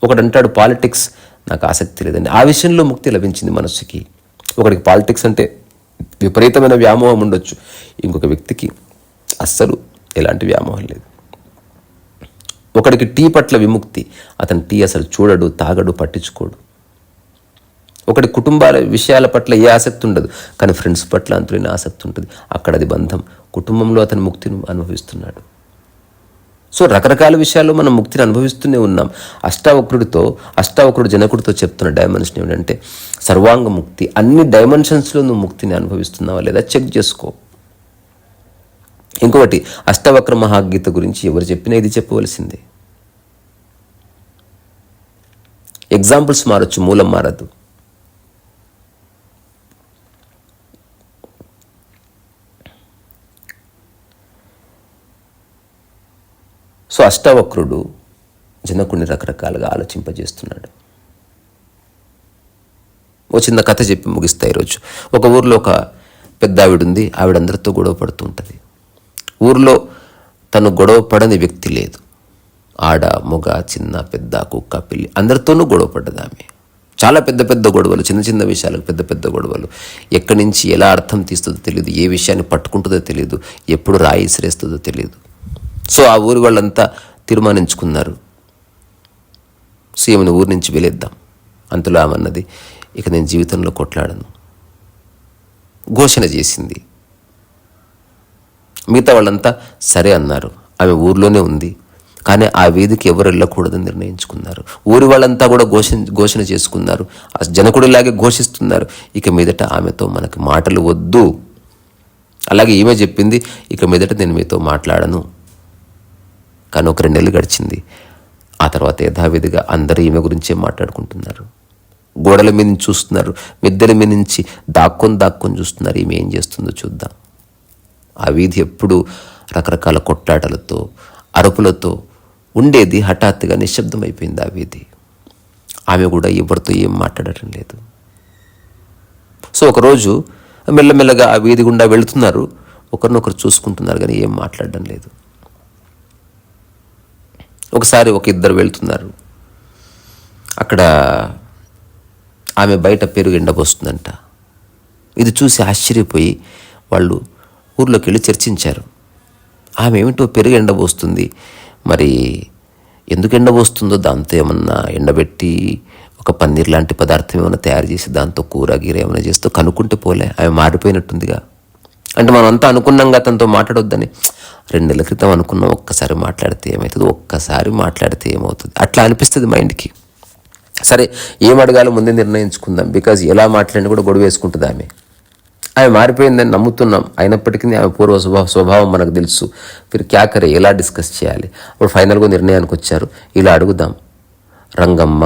ఒకడంటాడు పాలిటిక్స్ నాకు ఆసక్తి లేదని, ఆ విషయంలో ముక్తి లభించింది మనస్సుకి. ఒకడికి పాలిటిక్స్ అంటే విపరీతమైన వ్యామోహం ఉండొచ్చు, ఇంకొక వ్యక్తికి అస్సలు ఎలాంటి వ్యామోహం లేదు. ఒకడికి టీ పట్ల విముక్తి, అతను టీ అసలు చూడడు, తాగడు, పట్టించుకోడు. ఒకటి కుటుంబాల విషయాల పట్ల ఏ ఆసక్తి ఉండదు, కానీ ఫ్రెండ్స్ పట్ల అంతులేని ఆసక్తి ఉంటుంది. అక్కడ అది బంధం. కుటుంబంలో అతను ముక్తిని అనుభవిస్తున్నాడు. సో రకరకాల విషయాల్లో మనం ముక్తిని అనుభవిస్తూనే ఉన్నాం. అష్టావక్రుడు జనకుడితో చెప్తున్న డైమెన్షన్ ఏమిటంటే, సర్వాంగ ముక్తి. అన్ని డైమెన్షన్స్లో నువ్వు ముక్తిని అనుభవిస్తున్నావా లేదా చెక్ చేసుకో. ఇంకొకటి, అష్టవక్ర మహాగీత గురించి ఎవరు చెప్పినా ఇది చెప్పవలసిందే. ఎగ్జాంపుల్స్ మారచ్చు, మూలం మారదు. సో అష్టావక్రుడు జనకుడిని రకరకాలుగా ఆలోచింపజేస్తున్నాడు. ఓ చిన్న కథ చెప్పి ముగిస్తా ఈరోజు. ఒక ఊర్లో ఒక పెద్ద ఆవిడ ఉంది. ఆవిడ అందరితో గొడవ పడుతూ ఉంటుంది. ఊర్లో తను గొడవ పడని వ్యక్తి లేదు. ఆడ, మొగ, చిన్న, పెద్ద, కుక్క, పిల్లి అందరితోనూ గొడవ పడ్డది ఆమె. చాలా పెద్ద పెద్ద గొడవలు, చిన్న చిన్న విషయాలకు పెద్ద పెద్ద గొడవలు. ఎక్కడి నుంచి ఎలా అర్థం తీస్తుందో తెలియదు, ఏ విషయాన్ని పట్టుకుంటుందో తెలియదు, ఎప్పుడు రాయి ఇసిరేస్తుందో తెలియదు. సో ఆ ఊరి వాళ్ళంతా తీర్మానించుకున్నారు, సీఎంని ఊరి నుంచి వెలేద్దాం. అంతలో ఆమె అన్నది, ఇక నేను జీవితంలో కొట్లాడను. ఘోషణ చేసింది. మిగతా వాళ్ళంతా సరే అన్నారు. ఆమె ఊరిలోనే ఉంది, కానీ ఆ వీధికి ఎవరు వెళ్ళకూడదని నిర్ణయించుకున్నారు. ఊరి వాళ్ళంతా కూడా ఘోషణ చేసుకున్నారు. ఆ జనకుడిలాగే ఘోషిస్తున్నారు, ఇక మీదట ఆమెతో మనకి మాటలు వద్దు. అలాగే ఈమె చెప్పింది, ఇక మీదట నేను మీతో మాట్లాడను. కానీ ఒక 2 నెలలు గడిచింది. ఆ తర్వాత యథావిధిగా అందరూ ఈమె గురించే మాట్లాడుకుంటున్నారు. గోడల మీద నుంచి చూస్తున్నారు, మిద్దెల మీద నుంచి దాక్కొని చూస్తున్నారు, ఈమె ఏం చేస్తుందో చూద్దాం. ఆ వీధి ఎప్పుడు రకరకాల కొట్లాటలతో, అరుపులతో ఉండేది. హఠాత్తుగా నిశ్శబ్దం అయిపోయింది ఆ వీధి. ఆమె కూడా ఎవరితో ఏం మాట్లాడటం లేదు. సో ఒకరోజు మెల్లమెల్లగా ఆ వీధి గుండా వెళుతున్నారు. ఒకరినొకరు చూసుకుంటున్నారు, కానీ ఏం మాట్లాడడం లేదు. ఒకసారి 1-2 వెళ్తున్నారు. అక్కడ ఆమె బయట పెరుగు ఎండబోస్తుందంట. ఇది చూసి ఆశ్చర్యపోయి వాళ్ళు ఊర్లోకి వెళ్ళి చర్చించారు. ఆమె ఏమిటో పెరుగు ఎండబోస్తుంది, మరి ఎందుకు ఎండబోస్తుందో, దాంతో ఏమన్నా ఎండబెట్టి ఒక పన్నీర్ లాంటి పదార్థం ఏమైనా తయారు చేసి దాంతో కూర గీర ఏమైనా చేస్తూ కనుక్కుంటే పోలే, ఆమె మారిపోయినట్టుందిగా. అంటే మనం అంతా అనుకున్నాంగా తనతో మాట్లాడొద్దని. 2 నెలల క్రితం అనుకున్నాం, ఒక్కసారి మాట్లాడితే ఏమవుతుంది, ఒక్కసారి మాట్లాడితే ఏమవుతుంది, అట్లా అనిపిస్తుంది మైండ్కి. సరే ఏం అడగాలో ముందే నిర్ణయించుకుందాం. బికాజ్ ఎలా మాట్లాడినా కూడా గొడవ వేసుకుంటుంది ఆమె. ఆమె మారిపోయిందని నమ్ముతున్నాం, అయినప్పటికీ ఆమె పూర్వ స్వభావం మనకు తెలుసు. మీరు క్యా కరే, ఎలా డిస్కస్ చేయాలి. అప్పుడు ఫైనల్గా నిర్ణయానికి వచ్చారు, ఇలా అడుగుదాం, రంగమ్మ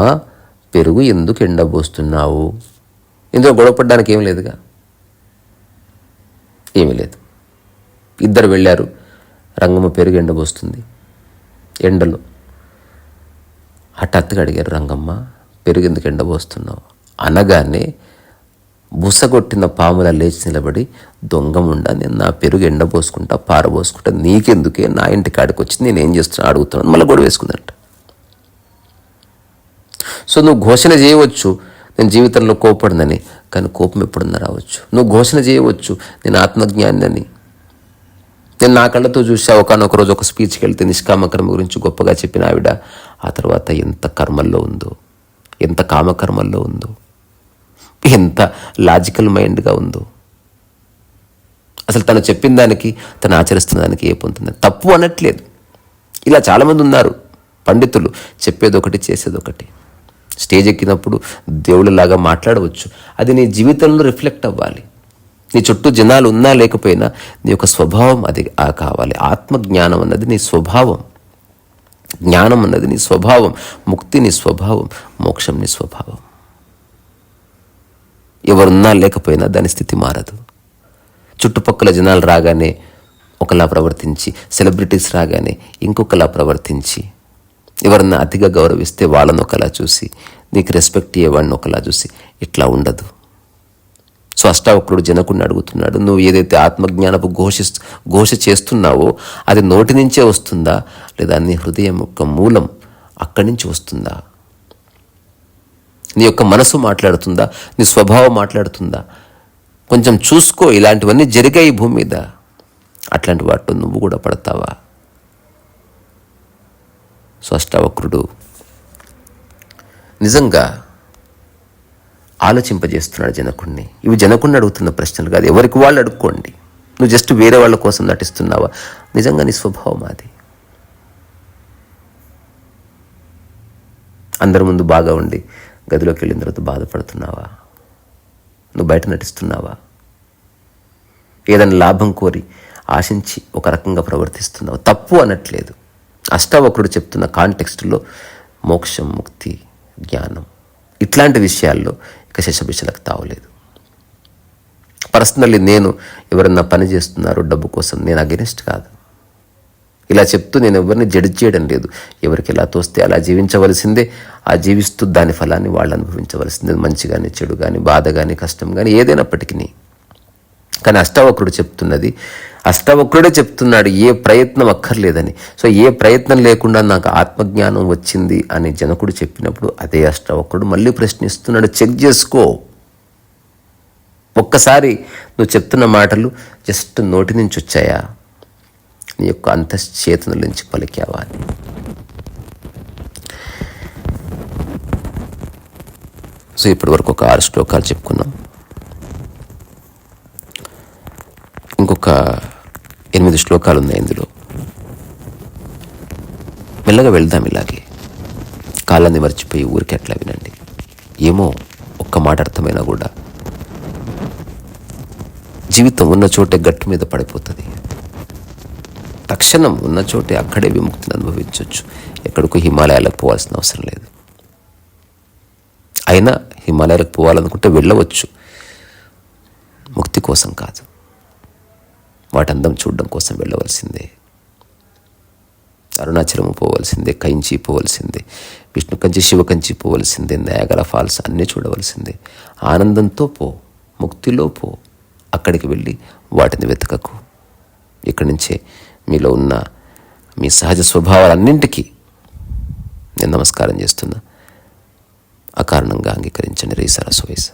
పెరుగు ఎందుకు ఎండబోస్తున్నావు? ఇందులో గొడవపడడానికి ఏం లేదుగా, ఏమీ లేదు. 2 వెళ్ళారు. రంగమ్మ పెరుగు ఎండబోస్తుంది ఎండలో. హఠాత్తుగా అడిగారు, రంగమ్మ పెరుగు ఎందుకు ఎండబోస్తున్నావు? అనగానే బుసగొట్టిన పాముల లేచి నిలబడి, దొంగముండా, నేను నా పెరుగు ఎండబోసుకుంటా, పారబోసుకుంటా, నీకెందుకే, నా ఇంటి కాడికి వచ్చి నేను ఏం చేస్తున్నా అడుగుతున్నాను, మళ్ళీ గొడవ వేసుకుందంట. సో నువ్వు ఘోషణ చేయవచ్చు నేను జీవితంలో కోపడనని, కానీ కోపం ఎప్పుడన్నా రావచ్చు. నువ్వు ఘోషణ చేయవచ్చు నేను ఆత్మజ్ఞాని అని. నేను నా కళ్ళతో చూసా, ఒకనొక రోజు ఒక స్పీచ్కి వెళ్తే నిష్కామకర్మ గురించి గొప్పగా చెప్పిన ఆవిడ ఆ తర్వాత ఎంత కర్మల్లో ఉందో, ఎంత కామకర్మల్లో ఉందో, ఎంత లాజికల్ మైండ్గా ఉందో. అసలు తను చెప్పిన దానికి, తను ఆచరిస్తున్న దానికి ఏ పొందుతుంది, తప్పు అనట్లేదు. ఇలా చాలామంది ఉన్నారు పండితులు, చెప్పేదొకటి చేసేదొకటి. స్టేజ్ ఎక్కినప్పుడు దేవుళ్ళలాగా మాట్లాడవచ్చు, అది నీ జీవితంలో రిఫ్లెక్ట్ అవ్వాలి. నీ చుట్టూ జనాలు ఉన్నా లేకపోయినా నీ యొక్క స్వభావం అది కావాలి. ఆత్మజ్ఞానం అన్నది నీ స్వభావం, జ్ఞానం అన్నది నీ స్వభావం, ముక్తి నీ స్వభావం, మోక్షం నీ స్వభావం. ఎవరున్నా లేకపోయినా దాని స్థితి మారదు. చుట్టుపక్కల జనాలు రాగానే ఒకలా ప్రవర్తించి, సెలబ్రిటీస్ రాగానే ఇంకొకలా ప్రవర్తించి, ఎవరన్నా అతిగా గౌరవిస్తే వాళ్ళని ఒకలా చూసి, నీకు రెస్పెక్ట్ ఇవ్వవాడిని ఒకలా చూసి, ఇట్లా ఉండదు. సో అష్టావక్రుడు జనకుడిని అడుగుతున్నాడు, నువ్వు ఏదైతే ఆత్మజ్ఞానపు ఘోష చేస్తున్నావో అది నోటి నుంచే వస్తుందా, లేదా నీ హృదయం యొక్క మూలం అక్కడి నుంచి వస్తుందా? నీ యొక్క మనసు మాట్లాడుతుందా, నీ స్వభావం మాట్లాడుతుందా? కొంచెం చూసుకో. ఇలాంటివన్నీ జరిగాయి భూమి మీద. అట్లాంటి వాటిలో నువ్వు కూడా పడతావా? సో అష్టావక్రుడు నిజంగా ఆలోచింపజేస్తున్నాడు జనకుణ్ణి. ఇవి జనకుణ్ణి అడుగుతున్న ప్రశ్నలు కాదు, ఎవరికి వాళ్ళు అడుక్కోండి. నువ్వు జస్ట్ వేరే వాళ్ళ కోసం నటిస్తున్నావా? నిజంగా నీ స్వభావం అది. అందరి ముందు బాగా ఉండి గదిలోకి వెళ్ళిన తర్వాత బాధపడుతున్నావా? నువ్వు బయట నటిస్తున్నావా? ఏదైనా లాభం కోరి ఆశించి ఒక రకంగా ప్రవర్తిస్తున్నావు. తప్పు అనట్లేదు. అష్టావక్రుడు చెప్తున్న కాంటెక్స్టులో మోక్షం, ముక్తి, జ్ఞానం ఇట్లాంటి విషయాల్లో ఇక శశబిషలకు తావులేదు. పర్సనల్లీ నేను ఎవరన్నా పని చేస్తున్నారు డబ్బు కోసం, నేను అగెనిస్ట్ కాదు. ఇలా చెప్తూ నేను ఎవరిని జడ్జ్ చేయడం లేదు. ఎవరికి ఎలా తోస్తే అలా జీవించవలసిందే. ఆ జీవిస్తూ దాని ఫలాన్ని వాళ్ళు అనుభవించవలసిందే. మంచి కానీ, చెడు కానీ, బాధ కానీ, కష్టం కానీ ఏదైనప్పటికీ. కానీ అష్టావక్రుడే చెప్తున్నాడు ఏ ప్రయత్నం అక్కర్లేదని. సో ఏ ప్రయత్నం లేకుండా నాకు ఆత్మజ్ఞానం వచ్చింది అని జనకుడు చెప్పినప్పుడు అదే అష్టావక్రుడు మళ్ళీ ప్రశ్నిస్తున్నాడు, చెక్ చేసుకో. ఒక్కసారి నువ్వు చెప్తున్న మాటలు జస్ట్ నోటి నుంచి వచ్చాయా, నీ యొక్క అంతశ్చేతనుల నుంచి పలికావా అని. సో ఇప్పటి వరకు ఒక 6 శ్లోకాలు చెప్పుకున్నాం. ఇంకొక 8 శ్లోకాలు ఉన్నాయి ఇందులో. మెల్లగా వెళ్దాం. ఇలాగే కాలాన్ని మర్చిపోయి ఊరికి అట్లా వినండి. ఏమో ఒక్క మాట అర్థమైనా కూడా జీవితం ఉన్న చోటే గట్టు మీద పడిపోతుంది. తక్షణం ఉన్న చోటే అక్కడే విముక్తిని అనుభవించవచ్చు. ఎక్కడికో హిమాలయాలకు పోవాల్సిన అవసరం లేదు. అయినా హిమాలయాలకు పోవాలనుకుంటే వెళ్ళవచ్చు, ముక్తి కోసం కాదు. వాటి అందం చూడడం కోసం వెళ్ళవలసిందే. అరుణాచలము పోవలసిందే, కైంచి పోవలసిందే, విష్ణు కంచి, శివ కంచి పోవలసిందే, నయాగరా ఫాల్స్ అన్నీ చూడవలసిందే. ఆనందంతో పో, ముక్తిలో పో. అక్కడికి వెళ్ళి వాటిని వెతకకు. ఇక్కడి నుంచే మీలో ఉన్న మీ సహజ స్వభావాలన్నింటికీ నేను నమస్కారం చేస్తున్నా. అకారణంగా అంగీకరించండి. రే సరస్వైస్.